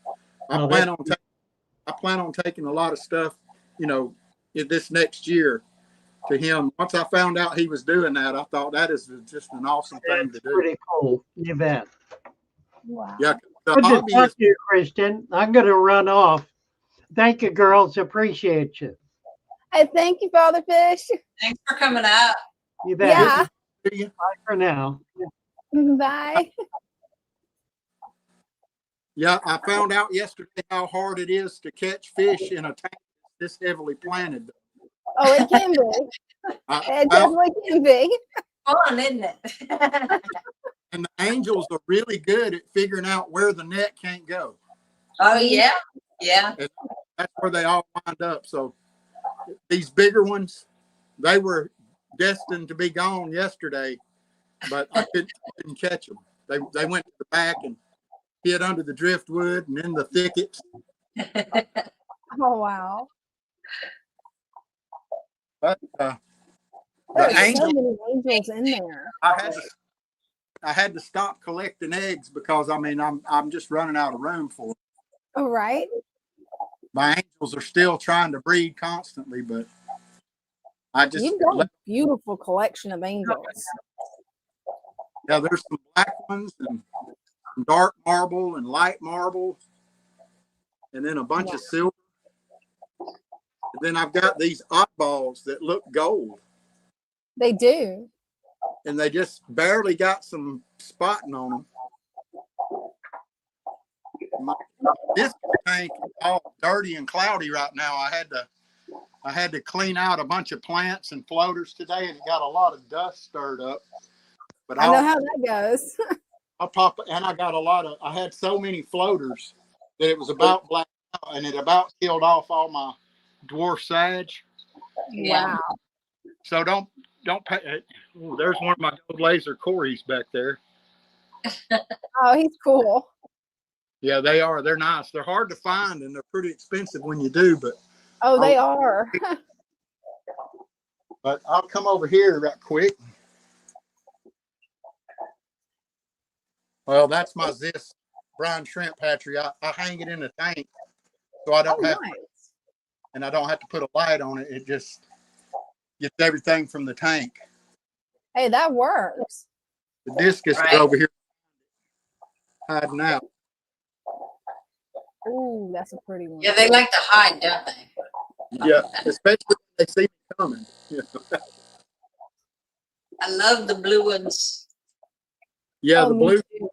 I Oh, plan on taking a lot of stuff, in this next year to him. Once I found out he was doing that, I thought that is just an awesome thing to That's do. pretty cool. You bet. Wow. Yeah, the Good to hobby talk is to you, Christian. I'm going to run off. Thank you, girls. Appreciate you. Hey, thank you, Father Fish. Thanks for coming out. You bet. Yeah. Bye for now. Bye. Yeah, I found out yesterday how hard it is to catch fish in a tank this heavily planted. Oh, it can be. I- It definitely can be. Fun, isn't it? and the angels are really good at figuring out where the net can't go. Oh, yeah. Yeah. That's where they all wind up. So these bigger ones, they were destined to be gone yesterday, but I couldn't catch them. They went to the back and hid under the driftwood and in the thickets. Oh, wow. But the There's so angel, many angels in there. I had to stop collecting eggs because I'm just running out of room for them. All right. My angels are still trying to breed constantly, but I just You've got a beautiful collection of angels. yeah, there's some black ones and some dark marble and light marble, and then a bunch of silver. And then I've got these oddballs that look gold, They do. and they just barely got some spotting on them. This tank is all dirty and cloudy right now. I I had to clean out a bunch of plants and floaters today, and it got a lot of dust stirred up. But I know how that goes. I'll pop, and I got a lot of. I had so many floaters that it was about black out, and it about killed off all my dwarf sage. Yeah. Wow. So don't pay. Ooh, there's one of my gold laser Corys back there. Oh, he's cool. Yeah, they are. They're nice. They're hard to find, and they're pretty expensive when you do. Oh, they are. But I'll come over here right quick. Well, that's my Zis brine shrimp hatchery. I hang it in the tank, so I don't Oh, have, nice. and I don't have to put a light on it. It just gets everything from the tank. Hey, that works. The discus is Right. over here hiding out. Ooh, that's a pretty one. Yeah, they like to hide, don't they? Yeah, especially when they see me coming. Yeah, I love the blue ones. yeah, Oh, the me blue. too.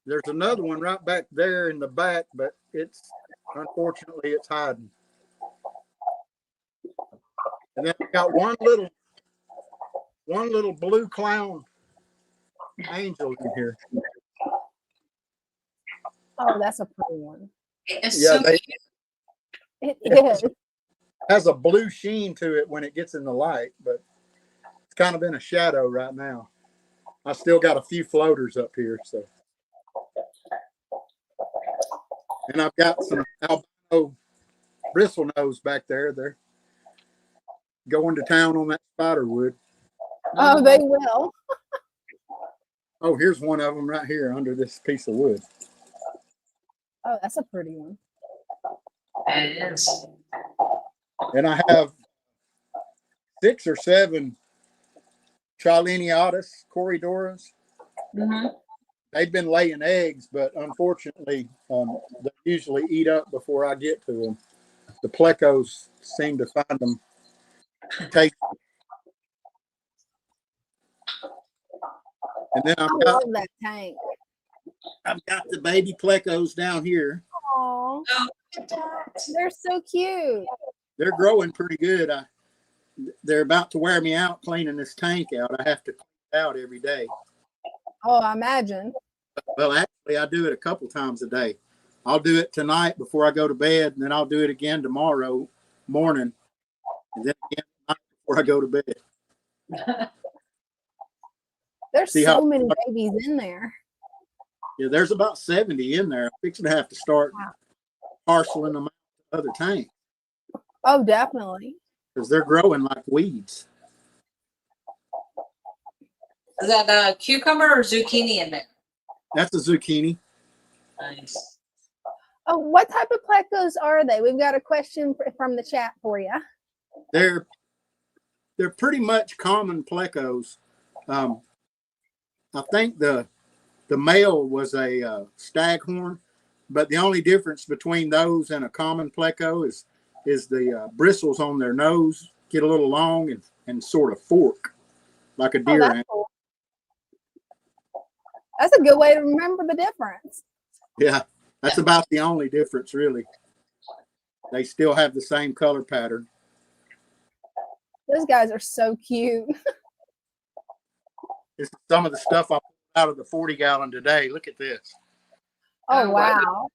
There's another one right back there in the back, but it's unfortunately it's hiding. And then I got one little blue clown angel in here. Oh, that's a pretty one. It's Yeah, so they It is. has a blue sheen to it when it gets in the light, but it's kind of in a shadow right now. I still got a few floaters up here, so. And I've got some albino bristle nose back there. They're going to town on that spiderwood. Oh, they will. Oh, here's one of them right here under this piece of wood. Oh, that's a pretty one. It is. And I have 6 or 7 Trileniatus corridoras. Mhm. They've been laying eggs, but unfortunately, they usually eat up before I get to them. The plecos seem to find them take. And then I love that tank. I've got the baby plecos down here. Aw, Oh, they're so cute. They're growing pretty good. They're about to wear me out cleaning this tank out. I have to clean it out every day. Oh, I imagine. Well, actually, I do it a couple times a day. I'll do it tonight before I go to bed, and then I'll do it again tomorrow morning, and then again at night before I go to bed. There's See so how- many babies in there. Yeah, there's about 70 in there. I'm fixing to have to start parceling them out to other tanks Oh, definitely. because they're growing like weeds. is that a cucumber or zucchini in there? That's a zucchini. Nice. Oh, what type of plecos are they? We've got a question from the chat for you. They're pretty much common plecos. I think the male was a staghorn, but the only difference between those and a common pleco is the bristles on their nose get a little long and sort of fork like a Oh, deer that's antler. cool. That's a good way to remember the difference. Yeah, that's about the only difference, really. They still have the same color pattern. Those guys are so cute. It's some of the stuff I pulled out of the 40-gallon today. Look at this. Oh, Oh, wow. wow.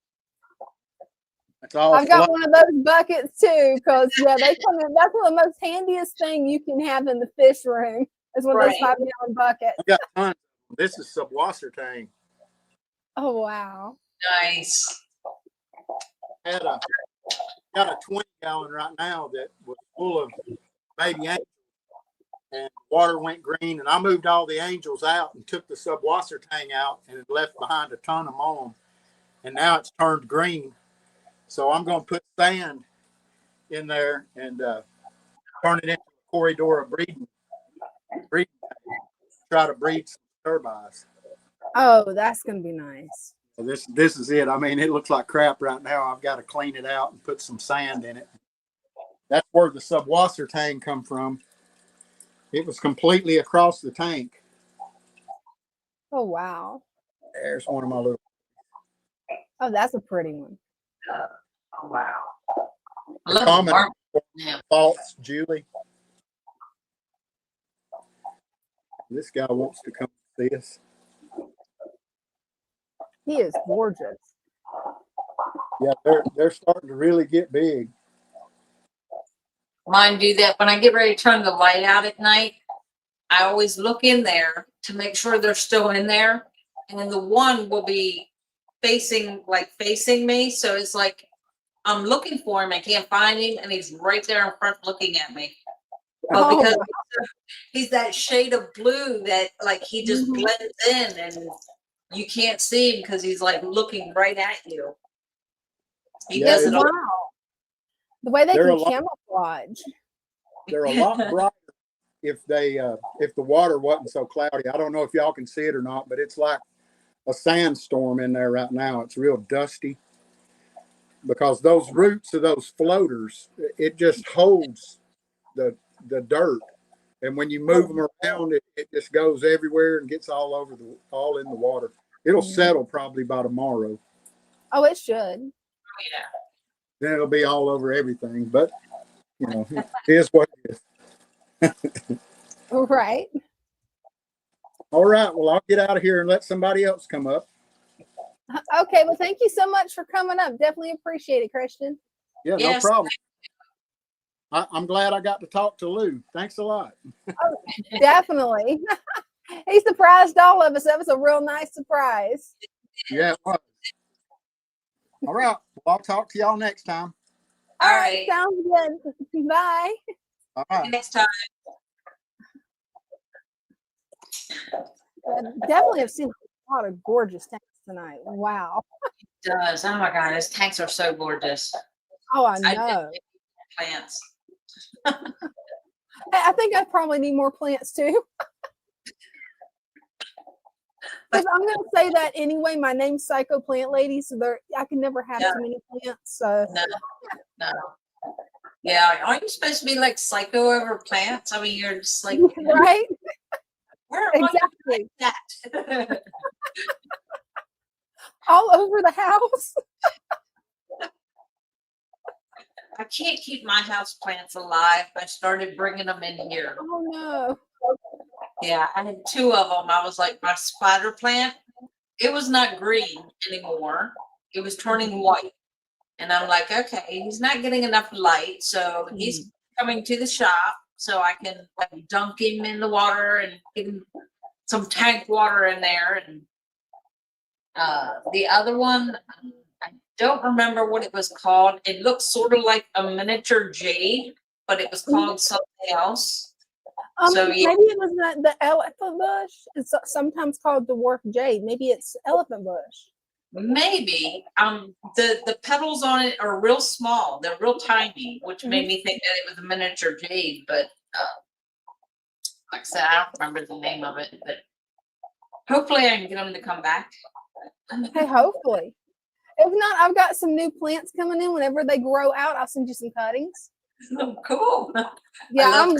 That's all. I've got one of those buckets too, because yeah, they come in. That's one of the most handiest thing you can have in the fish room is one of those Right. 5-gallon buckets. I got tons. This is subwasser tang. Oh, wow. Nice. Got a 20-gallon right now that was full of baby angels, and water went green, and I moved all the angels out and took the subwasser tang out, and it left behind a ton of mold, and now it's turned green. So I'm going to put sand in there and turn it into a corridor breeding, try to breed some turbines. Oh, that's gonna be nice. So this is it. I mean, it looks like crap right now. I've got to clean it out and put some sand in it. That's where the subwasser tang come from. It was completely across the tank. Oh, wow. There's one of my little. Oh, that's a pretty one. Oh, wow. I The love comment marble. Yeah. false, Julie. This guy wants to come see us. He is gorgeous. Yeah, they're starting to really get big. Mine do that when I get ready to turn the light out at night. I always look in there to make sure they're still in there, and then the one will be facing me. So it's like I'm looking for him, I can't find him, and he's right there in front looking at me. But Oh, because he's that shade of blue that like he just Mhm. blends in, and you can't see him because he's like looking right at you. He Yeah, does it all. wow. The way they They're a can lot- camouflage. They're a lot brighter if the water wasn't so cloudy. I don't know if y'all can see it or not, but it's like a sandstorm in there right now. It's real dusty because those roots of those floaters, it just holds the dirt, and when you move them around, it just goes everywhere and gets all in the water. It'll settle probably by tomorrow. Oh, it should. Yeah. Then it'll be all over everything. But you know, it is what it is. Right. All right. Well, I'll get out of here and let somebody else come up. Okay. Well, thank you so much for coming up. Definitely appreciate it, Christian. Yeah, Yes. no problem. I'm glad I got to talk to Lou. Thanks a lot. Definitely. He surprised all of us. That was a real nice surprise. Yeah, it was. All right. Well, I'll talk to y'all next time. All right. Sounds good. Bye. All right. Next time. Definitely have seen a lot of gorgeous tanks tonight. Wow. Does. Oh my God, his tanks are so gorgeous. Oh, I I know. Plants. I think I probably need more plants too. Because I'm going to say that anyway. My name's PsychoPlantLady, so I can never have too many plants. So No. Yeah, aren't you supposed to be like psycho over plants? I mean, you're just like, right? where are Exactly. that? All over the house. I can't keep my house plants alive. I started bringing them in here. Oh no. Yeah, I had 2 of them. I was like, my spider plant, it was not green anymore. It was turning white. And I'm like, okay, he's not getting enough light. So he's coming to the shop so I can like dunk him in the water and give him some tank water in there. And the other one, I don't remember what it was called. It looks sort of like a miniature jade, but it was called something else. So Maybe it was the elephant bush. It's sometimes called dwarf jade. Maybe it's elephant bush. Maybe the petals on it are real small. They're real tiny, which made me think that it was a miniature jade. But like I said, I don't remember the name of it. But hopefully, I can get them to come back. Hey, hopefully. If not, I've got some new plants coming in. Whenever they grow out, I'll send you some cuttings. Oh, cool. Yeah, love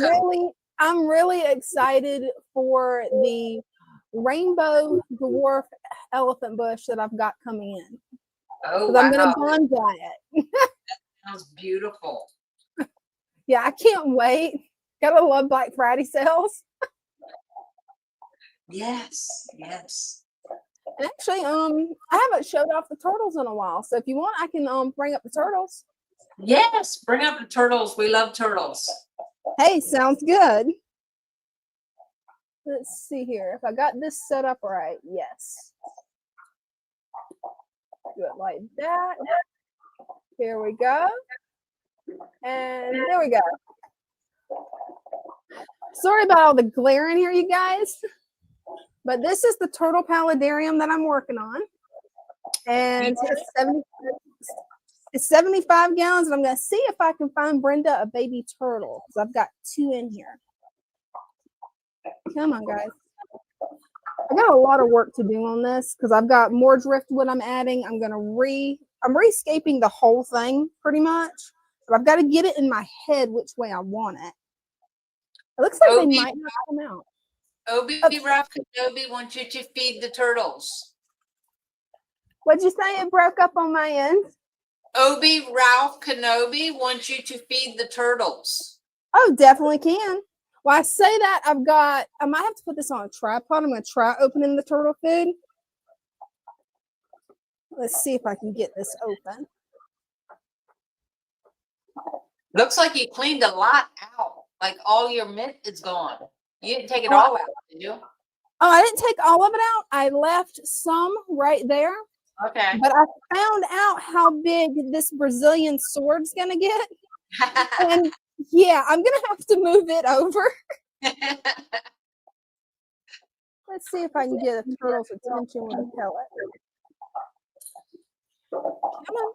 I'm really excited for the rainbow dwarf elephant bush that I've got coming in. Oh, Because I'm gonna wow. bonsai it. Sounds beautiful. Yeah, I can't wait. Gotta love Black Friday sales. Yes. And actually, I haven't showed off the turtles in a while. So if you want, I can bring up the turtles. Yes. Bring up the turtles. We love turtles. Hey, sounds good. Let's see here. If I got this set up right, yes. Do it like that. Here we go. And there we go. Sorry about all the glare in here, you guys. But this is the turtle paludarium that I'm working on. And it's 75 gallons. And I'm going to see if I can find Brenda a baby turtle. Because I've got 2 in here. Come on, guys. I got a lot of work to do on this because I've got more driftwood I'm adding. I'm rescaping the whole thing pretty much. But I've got to get it in my head which way I want it. It looks like they might not come out. Obi Ralph Kenobi wants you to feed the turtles. What'd you say? It broke up on my end. Obi Ralph Kenobi wants you to feed the turtles. Oh, definitely can. Well, I say that I might have to put this on a tripod. I'm going to try opening the turtle food. Let's see if I can get this open. Looks like you cleaned a lot out. Like all your mint is gone. You didn't take it Oh, all out, did you? Oh, I didn't take all of it out. I left some right there. Okay. But I found out how big this Brazilian sword's going to get. And yeah, I'm going to have to move it over. Let's see if I can get a turtle's attention with a pellet. Come on.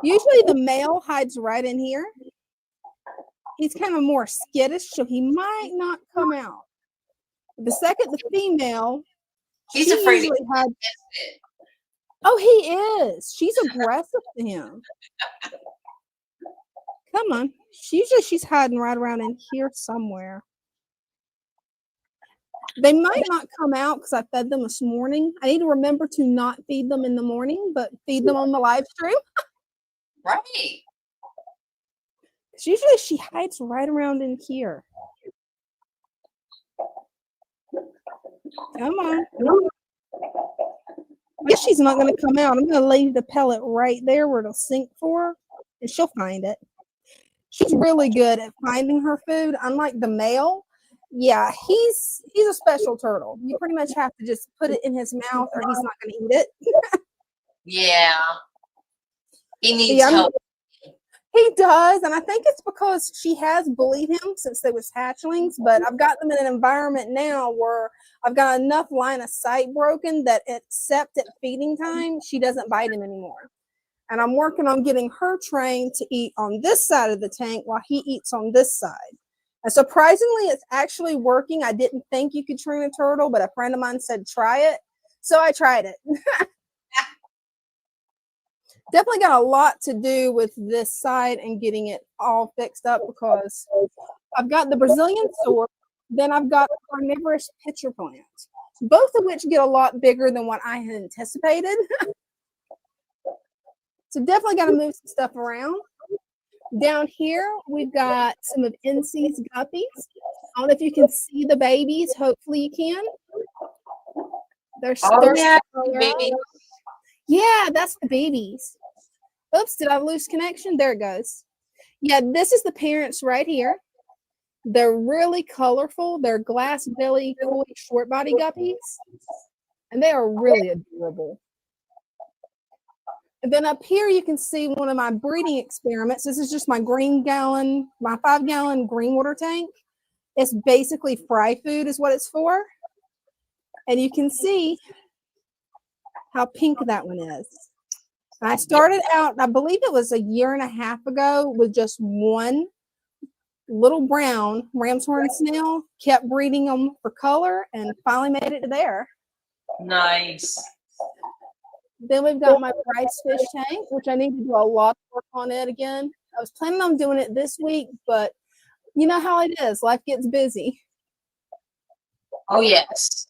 Usually the male hides right in here. He's kind of more skittish, so he might not come out. The second the female, He's she afraid. usually hides. Oh, he is. She's aggressive to him. Come on. Usually she's hiding right around in here somewhere. They might not come out because I fed them this morning. I need to remember to not feed them in the morning, but feed them on the live stream. Right. Usually she hides right around in here. Come on. I guess she's not going to come out. I'm going to leave the pellet right there where it'll sink for her, and she'll find it. She's really good at finding her food, unlike the male. Yeah, he's a special turtle. You pretty much have to just put it in his mouth or he's not going to eat it. Yeah. He needs help. He does, and I think it's because she has bullied him since they was hatchlings, but I've got them in an environment now where I've got enough line of sight broken that except at feeding time, she doesn't bite him anymore. And I'm working on getting her trained to eat on this side of the tank while he eats on this side. And surprisingly, it's actually working. I didn't think you could train a turtle, but a friend of mine said, try it. So I tried it. Definitely got a lot to do with this side and getting it all fixed up because I've got the Brazilian sword, then I've got the carnivorous pitcher plant, both of which get a lot bigger than what I had anticipated. So definitely got to move some stuff around. Down here, we've got some of NC's guppies. I don't know if you can see the babies. Hopefully you can. They're baby. Yeah, that's the babies. Oops, did I lose connection? There it goes. Yeah, this is the parents right here. They're really colorful. They're glass belly, cool, short body guppies. And they are really adorable. And then up here, you can see one of my breeding experiments. This is just my 5-gallon green water tank. It's basically fry food is what it's for. And you can see how pink that one is. I started out, I believe it was 1.5 years ago, with just one little brown ram's horn snail, kept breeding them for color, and finally made it to there. Nice. Then we've got my rice fish tank, which I need to do a lot of work on it again. I was planning on doing it this week, but you know how it is. Life gets busy. Oh, yes.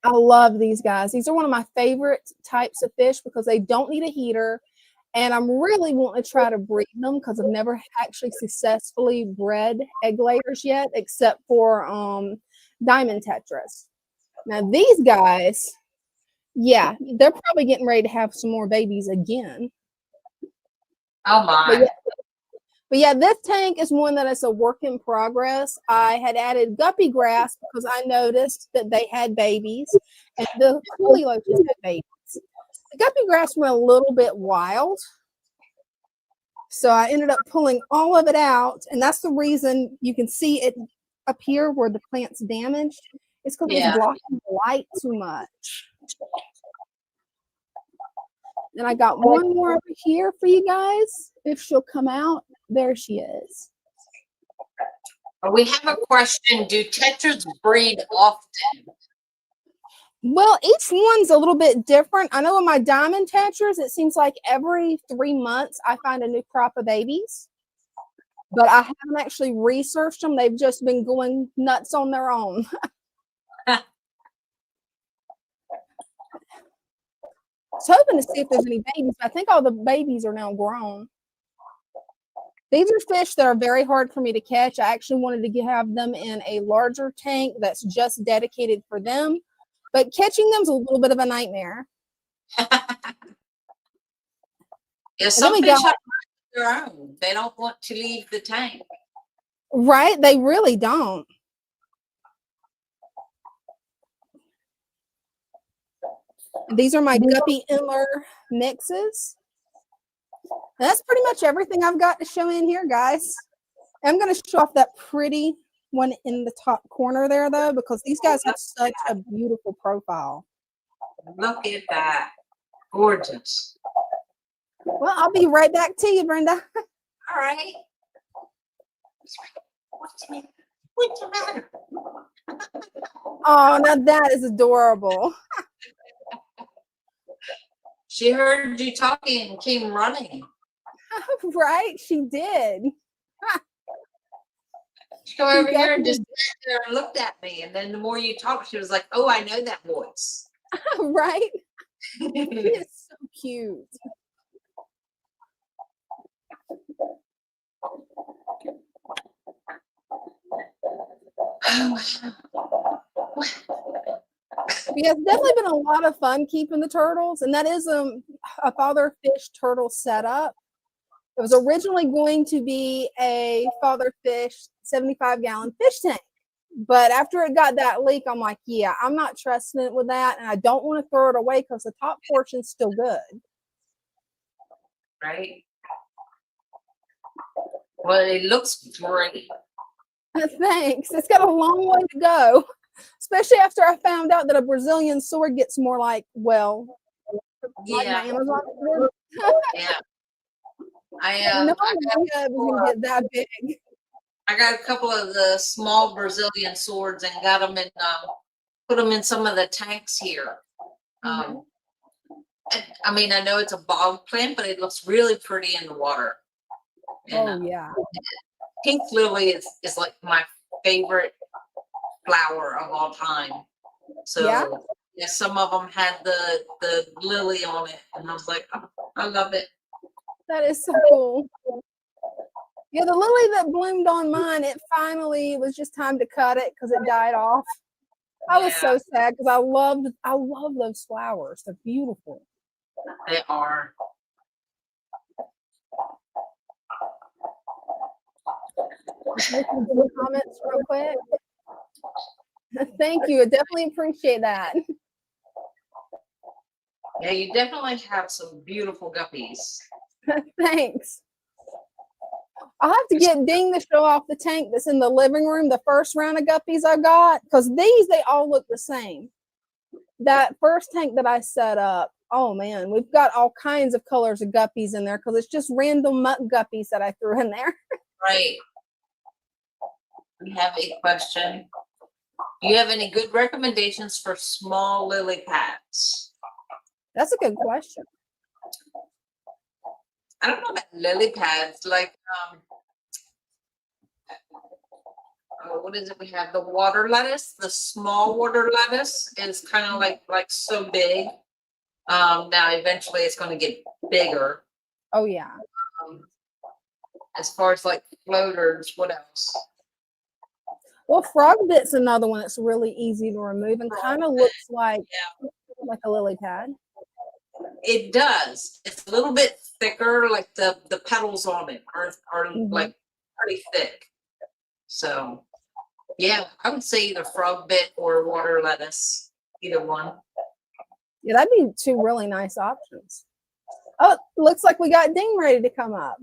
I love these guys. These are one of my favorite types of fish because they don't need a heater. And I'm really wanting to try to breed them because I've never actually successfully bred egg layers yet, except for diamond tetras. Now these guys, yeah, they're probably getting ready to have some more babies again. Oh my. But yeah, this tank is one that is a work in progress. I had added guppy grass because I noticed that they had babies and the coolie loaches had babies. The guppy grass went a little bit wild. So I ended up pulling all of it out. And that's the reason you can see it up here where the plant's damaged. It's because it's blocking the light too much. And I got one more over here for you guys. If she'll come out, there she is. We have a question. Do tetras breed often? Well, each one's a little bit different. I know in my diamond tetras, it seems like every 3 months I find a new crop of babies. But I haven't actually researched them. They've just been going nuts on their own. was hoping to see if there's any babies, but I think all the babies are now grown. These are fish that are very hard for me to catch. I actually wanted to have them in a larger tank that's just dedicated for them, but catching them is a little bit of a nightmare. Yeah, some fish have their own. They don't want to leave the tank. Right? They really don't. These are my guppy Endler mixes. And that's pretty much everything I've got to show in here, guys. I'm going to show off that pretty one in the top corner there, though, because these guys have such a beautiful profile. Look at that. Gorgeous. Well, I'll be right back to you, Brenda. All right. What's the matter? Oh, now that is adorable. She heard you talking and came running. Right? She did. She came over here and just sat there and looked at me. And then the more you talked, she was like, oh, I know that voice. Right? She is so cute. Yeah, it's definitely been a lot of fun keeping the turtles, and that is a father fish turtle setup. It was originally going to be a father fish 75-gallon fish tank, but after it got that leak, I'm like, yeah, I'm not trusting it with that, and I don't want to throw it away because the top portion's still good. Right? Well, it looks great. Thanks. It's got a long way to go, especially after I found out that a Brazilian sword gets more like, well, like my Amazon sword. Yeah. No idea it was going to get that big. I got a couple of the small Brazilian swords and got them in, put them in some of the tanks here. I mean, I know it's a bog plant, but it looks really pretty in the water. And, yeah. Pink lily is like my favorite flower of all time. So yeah, some of them had the lily on it, and I was like, oh, I love it. That is so cool. Yeah, the lily that bloomed on mine, it was just time to cut it because it died off. I was so sad because I love those flowers. They're beautiful. They are. Some comments real quick. Thank you. I definitely appreciate that. Yeah, you definitely have some beautiful guppies. Thanks. I'll have to get Ding to show off the tank that's in the living room, the first round of guppies I got, because they all look the same. That first tank that I set up, oh man, we've got all kinds of colors of guppies in there because it's just random muck guppies that I threw in there. Right. We have a question. Do you have any good recommendations for small lily pads? That's a good question. I don't know about lily pads, like what is it? We have the water lettuce. The small water lettuce is kind of like so big. Now eventually it's going to get bigger. Oh yeah. As far as like floaters, what else? Well, frog bit's another one that's really easy to remove and kind of looks like a lily pad. It does. It's a little bit thicker, like the petals on it are like pretty thick. So yeah, I would say either frog bit or water lettuce, either one. Yeah, that'd be two really nice options. Oh, looks like we got Ding ready to come up.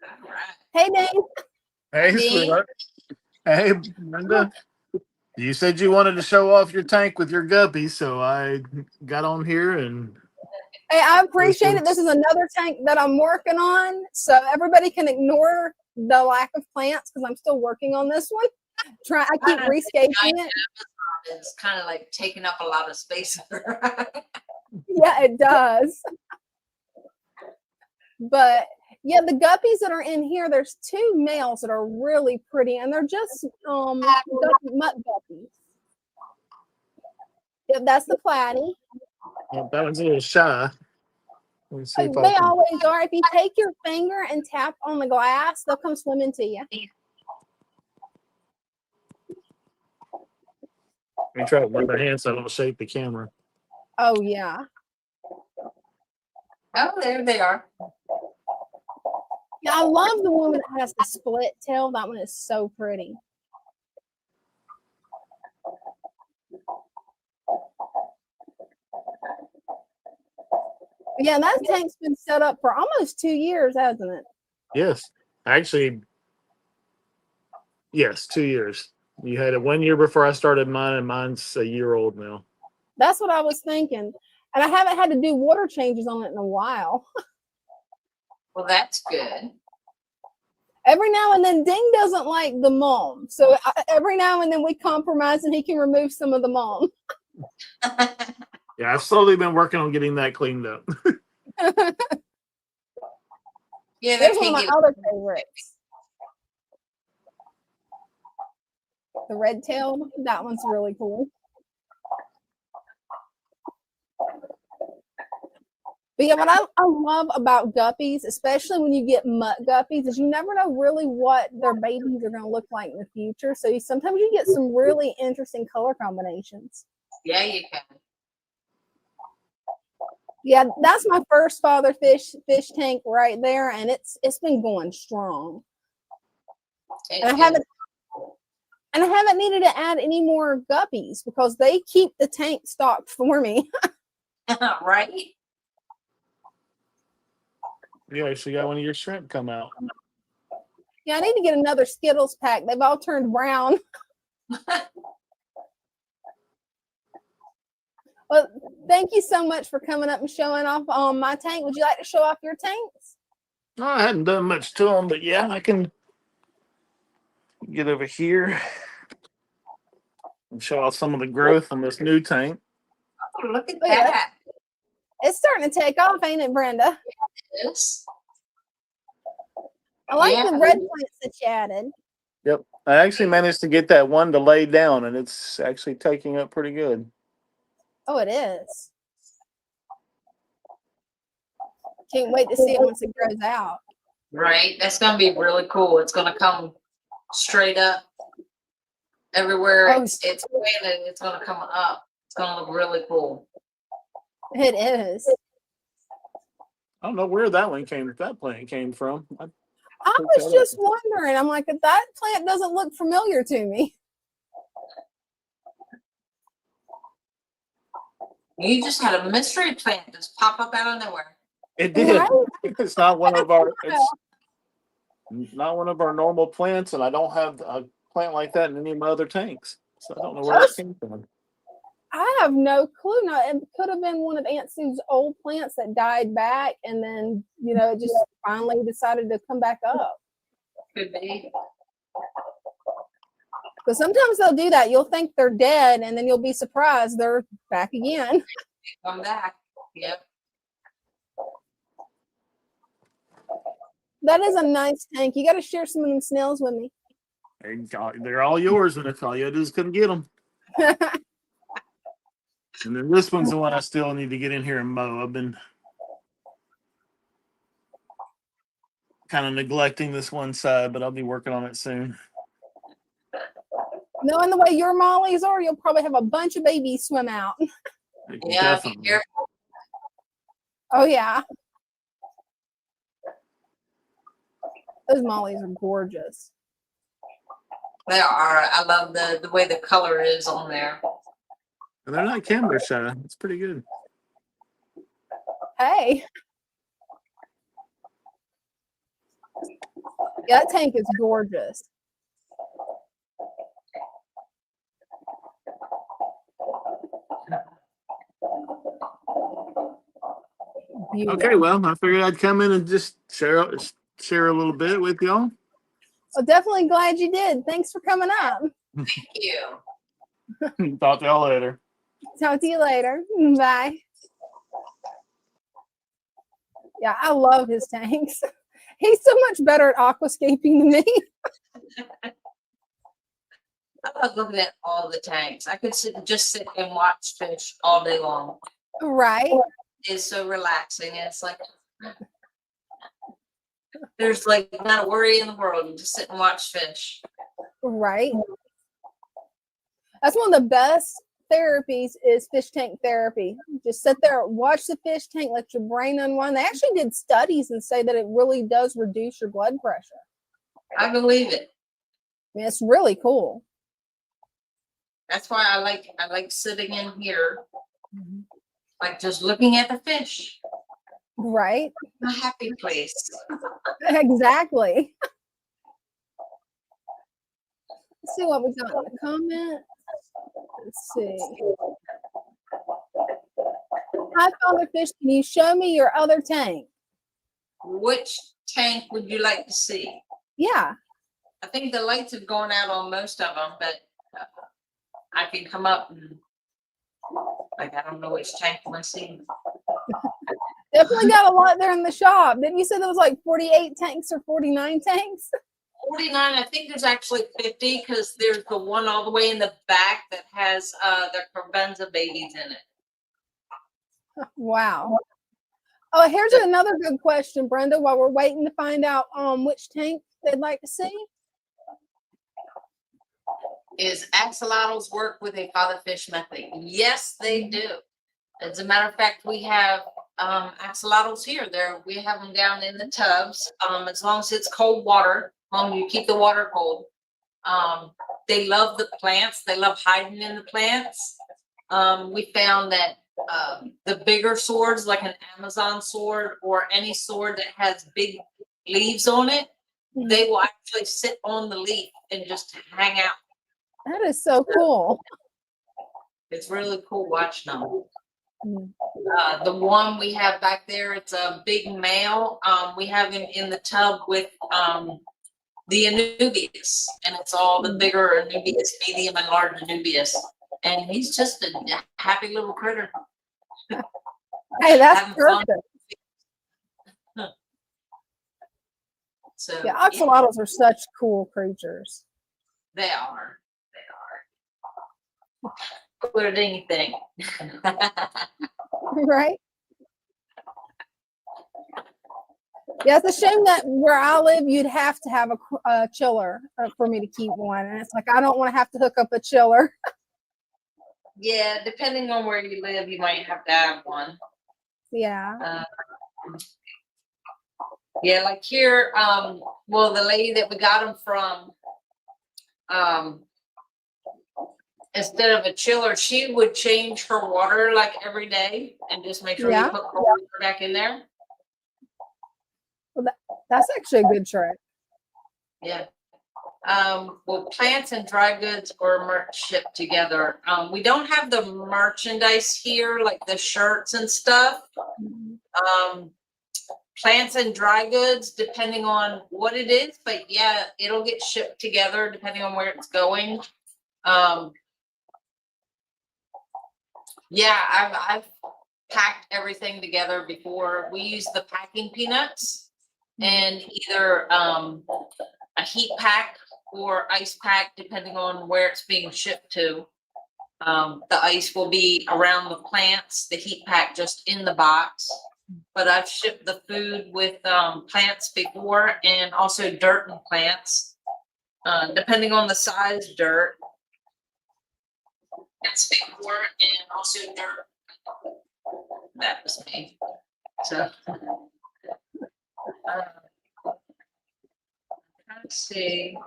All right. Hey, Ding. Hey, sweetheart. Hey, Brenda. You said you wanted to show off your tank with your guppies, so I got on here and. Hey, I appreciate it. This is another tank that I'm working on, so everybody can ignore the lack of plants because I'm still working on this one. I keep rescaping it. It's kind of like taking up a lot of space. Yeah, it does. But yeah, the guppies that are in here, there's two males that are really pretty, and they're just mutt guppies. Yep, that's the platy. Well, that one's a little shy. Let me see if I They can. always are. If you take your finger and tap on the glass, they'll come swimming to you. Let me try it with my hands so I don't shake the camera. Oh, yeah. Oh, there they are. Yeah, I love the one that has the split tail. That one is so pretty. Yeah, that tank's been set up for almost 2 years, hasn't it? Yes. Actually, yes, 2 years. You had it 1 year before I started mine, and mine's a year old now. That's what I was thinking. And I haven't had to do water changes on it in a while. Well, that's good. Every now and then, Ding doesn't like the mulm. So every now and then we compromise and he can remove some of the mulm. Yeah, I've slowly been working on getting that cleaned up. Yeah, There's that one of can my get. other favorites. The red-tailed. That one's really cool. But yeah, what I love about guppies, especially when you get mutt guppies, is you never know really what their babies are going to look like in the future. So sometimes you get some really interesting color combinations. Yeah, you can. Yeah, that's my first father fish tank right there, and it's been going strong. And I haven't needed to add any more guppies because they keep the tank stocked for me. Right? You actually got one of your shrimp come out. Yeah, I need to get another Skittles pack. They've all turned brown. Well, thank you so much for coming up and showing off my tank. Would you like to show off your tanks? No, I hadn't done much to them, but yeah, I can get over here and show off some of the growth on this new tank. Oh, look at Oh, yeah. that. It's starting to take off, ain't it, Brenda? Yes. I like Yeah. the red plants that you added. Yep. I actually managed to get that one to lay down, and it's actually taking up pretty good. Oh, it is. Can't wait to see it once it grows out. Right. That's going to be really cool. It's going to come straight up everywhere. Oh, It's planted. It's going to come up. It's going to look really cool. It is. I don't know where that plant came from. I was just wondering. I'm like, that plant doesn't look familiar to me. You just had a mystery plant just pop up out of nowhere. It did. Right? It's not one of our. It's not one of our normal plants, and I don't have a plant like that in any of my other tanks, so I don't know where it came from. I have no clue. No, it could have been one of Aunt Sue's old plants that died back, and then it just finally decided to come back up. Could be. Because sometimes they'll do that. You'll think they're dead, and then you'll be surprised they're back again. Come back. Yep. That is a nice tank. You got to share some of them snails with me. They're all yours, and if all you do is come get them. And then this one's the one I still need to get in here and mow. I've been kind of neglecting this one side, but I'll be working on it soon. Knowing the way your mollies are, you'll probably have a bunch of babies swim out. Yeah, Definitely. be careful. Oh, yeah. Those mollies are gorgeous. They are. I love the way the color is on there. And they're not camera shy. It's pretty good. Hey. Yeah, that tank is gorgeous. Beautiful. Okay, well, I figured I'd come in and just share a little bit with y'all. Well, definitely glad you did. Thanks for coming up. Thank you. Talk to y'all later. Talk to you later. Bye. Yeah, I love his tanks. He's so much better at aquascaping than me. I love looking at all the tanks. I could just sit and watch fish all day long. Right. is so relaxing. It's like there's like not a worry in the world. You just sit and watch fish. Right. That's one of the best therapies is fish tank therapy. Just sit there, watch the fish tank, let your brain unwind. They actually did studies and say that it really does reduce your blood pressure. I believe it. I mean, it's really cool. That's why I like sitting in here, like just looking at the fish. Right. A happy place. Exactly. Let's see what we got in the comments. Let's see. Hi, Father Fish. Can you show me your other tank? Which tank would you like to see? Yeah. I think the lights have gone out on most of them, but I can come up and like I don't know which tank I'm gonna see. Definitely got a lot there in the shop. Didn't you say there was like 48 tanks or 49 tanks? 49, I think there's actually 50 because there's the one all the way in the back that has the Provenza babies in it. Wow. Oh, here's another good question, Brenda, while we're waiting to find out which tank they'd like to see. Is axolotls work with a father fish method? Yes, they do. As a matter of fact, we have axolotls here. We have them down in the tubs. As long as it's cold water, as long as you keep the water cold. They love the plants. They love hiding in the plants. We found that the bigger swords, like an Amazon sword or any sword that has big leaves on it, they will actually sit on the leaf and just hang out. That is so cool. It's really cool watching them. The one we have back there, it's a big male. We have him in the tub with the Anubias, and it's all the bigger Anubias, medium and large Anubias. And he's just a happy little critter. Hey, that's Having perfect. fun. So Yeah, axolotls are such cool creatures. they are. Cooler than anything. Right? Yeah, it's a shame that where I live, you'd have to have a chiller for me to keep one. And it's like, I don't want to have to hook up a chiller. Yeah, depending on where you live, you might have to have one. Yeah. Yeah, like here, well, the lady that we got them from, instead of a chiller, she would change her water like every day and just make sure you put cold water back in there. Well, that's actually a good trick. Yeah. Well, plants and dry goods or merch shipped together. We don't have the merchandise here, like the shirts and stuff. Plants and dry goods, depending on what it is, but yeah, it'll get shipped together depending on where it's going. Yeah, I've packed everything together before. We use the packing peanuts and either a heat pack or ice pack, depending on where it's being shipped to. The ice will be around the plants, the heat pack just in the box. But I've shipped the food with plants before and also dirt and plants, depending on the size dirt. That's before and also dirt. That was me. So let's see.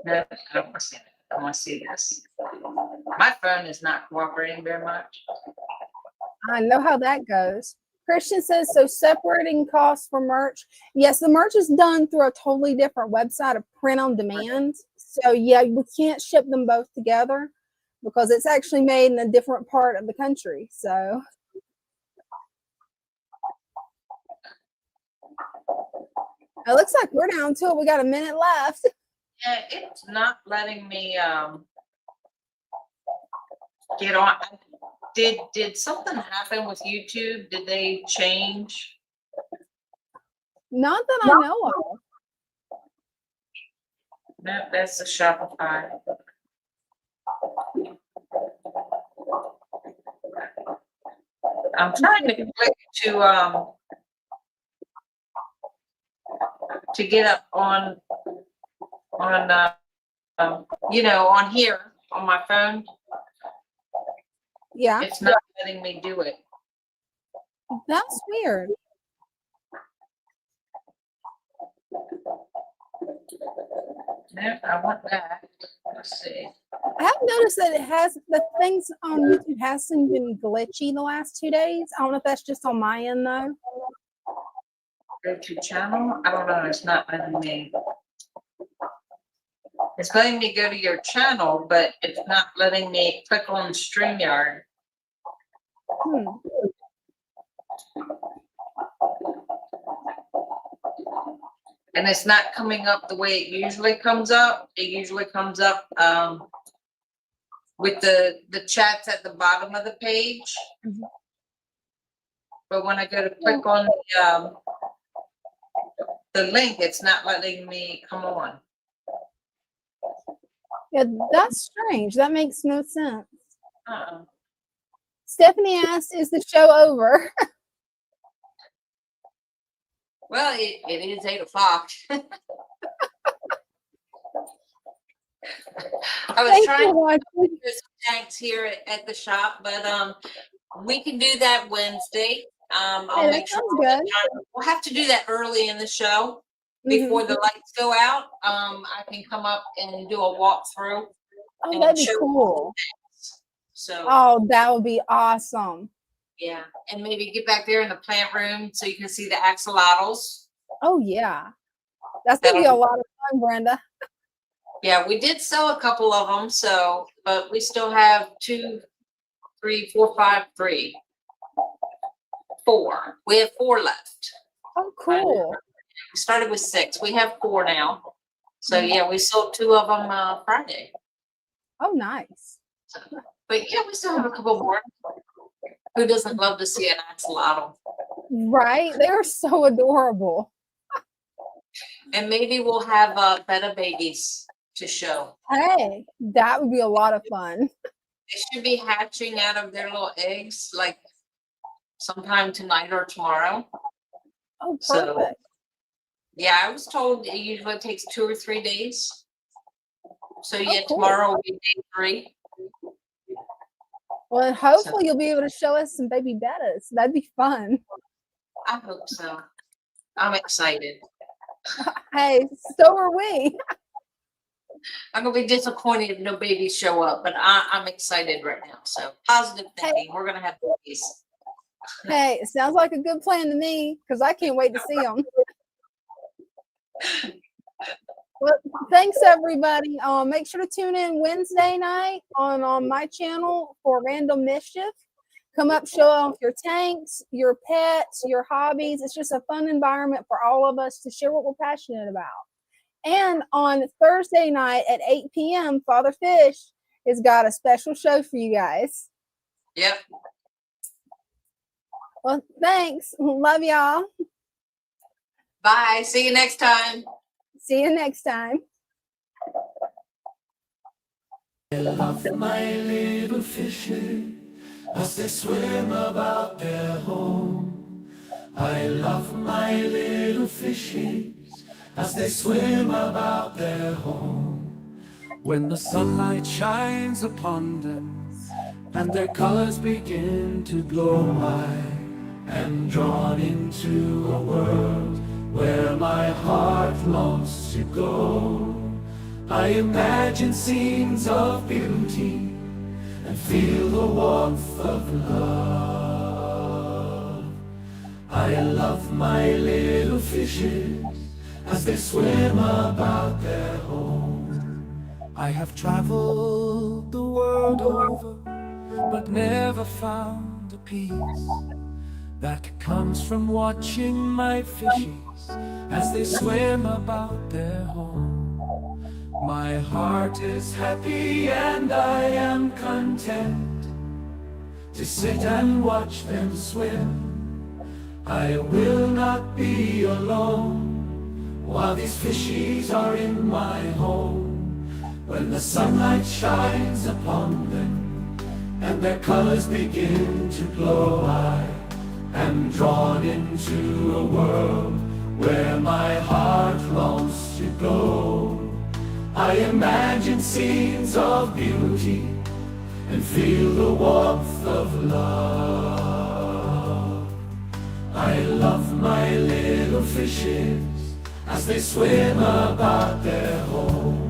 No, I don't want to see that. I want to see this. My phone is not cooperating very much. I know how that goes. Christian says, so separating costs for merch. Yes, the merch is done through a totally different website of print on demand. So yeah, we can't ship them both together because it's actually made in a different part of the country. So it looks like we're down to it. We got a minute left. Yeah, it's not letting me get on. Did something happen with YouTube? Did they change? Not that I know of. No, that's the Shopify. I'm trying to click to get up on on here on my phone. Yeah, It's not letting me do it. that's weird. No, I want that. Let's see. I have noticed that it has the things on YouTube hasn't been glitchy the last 2 days. I don't know if that's just on my end though. Go to channel. I don't know. It's not letting me. It's letting me go to your channel, but it's not letting me click on StreamYard. And it's not coming up the way it usually comes up. It usually comes up with the chats at the bottom of the page. But when I go to click on the link, it's not letting me come on. Yeah, that's strange. That makes no sense. Uh-uh. Stephanie asked, "Is the show over?" Well, it is 8 o'clock. I was Thanks trying for to watching. do some tanks here at the shop, but we can do that Wednesday. I'll Hey, that make sure sounds good. we'll have to do that early in the show before the lights go out. I can come up and do a walkthrough. Oh, and that'd be show cool. So Oh, that would be awesome. yeah, and maybe get back there in the plant room so you can see the axolotls. Oh yeah, that's gonna be a lot of fun, Brenda. Yeah, we did sell a couple of them, so but we still have 2, 3, 4, 5, 3, 4. We have 4 left. Oh, cool. We started with 6. We have 4 now. So yeah, we sold 2 of them Friday. Oh, nice. But yeah, we still have a couple more. Who doesn't love to see an axolotl? Right? They are so adorable. And maybe we'll have betta babies to show. Hey, that would be a lot of fun. They should be hatching out of their little eggs like sometime tonight or tomorrow. Oh, perfect. So, yeah, I was told it usually takes 2 or 3 days. So yeah, cool. tomorrow will be day 3. Well, and hopefully you'll be able to show us some baby bettas. That'd be fun. I hope so. I'm excited. Hey, so are we. I'm gonna be disappointed if no babies show up, but I'm excited right now. So positive thinking. We're gonna have babies. Hey, it sounds like a good plan to me because I can't wait to see them. Well, thanks everybody. Make sure to tune in Wednesday night on my channel for Random Mischief. Come up, show off your tanks, your pets, your hobbies. It's just a fun environment for all of us to share what we're passionate about. And on Thursday night at 8 p.m., Father Fish has got a special show for you guys. Yep. Well, thanks. Love y'all. Bye. See you next time. See you next time. I love my little fishes as they swim about their home. I love my little fishes as they swim about their home. When the sunlight shines upon them and their colors begin to glow, I am drawn into a world where my heart longs to go. I imagine scenes of beauty and feel the warmth of love. I love my little fishes as they swim about their home. I have traveled the world over, but never found a peace that comes from watching my fishies as they swim about their home. My heart is happy and I am content to sit and watch them swim. I will not be alone while these fishies are in my home. When the sunlight shines upon them and their colors begin to glow. I am drawn into a world where my heart longs to go. I imagine scenes of beauty and feel the warmth of love. I love my little fishes as they swim about their home.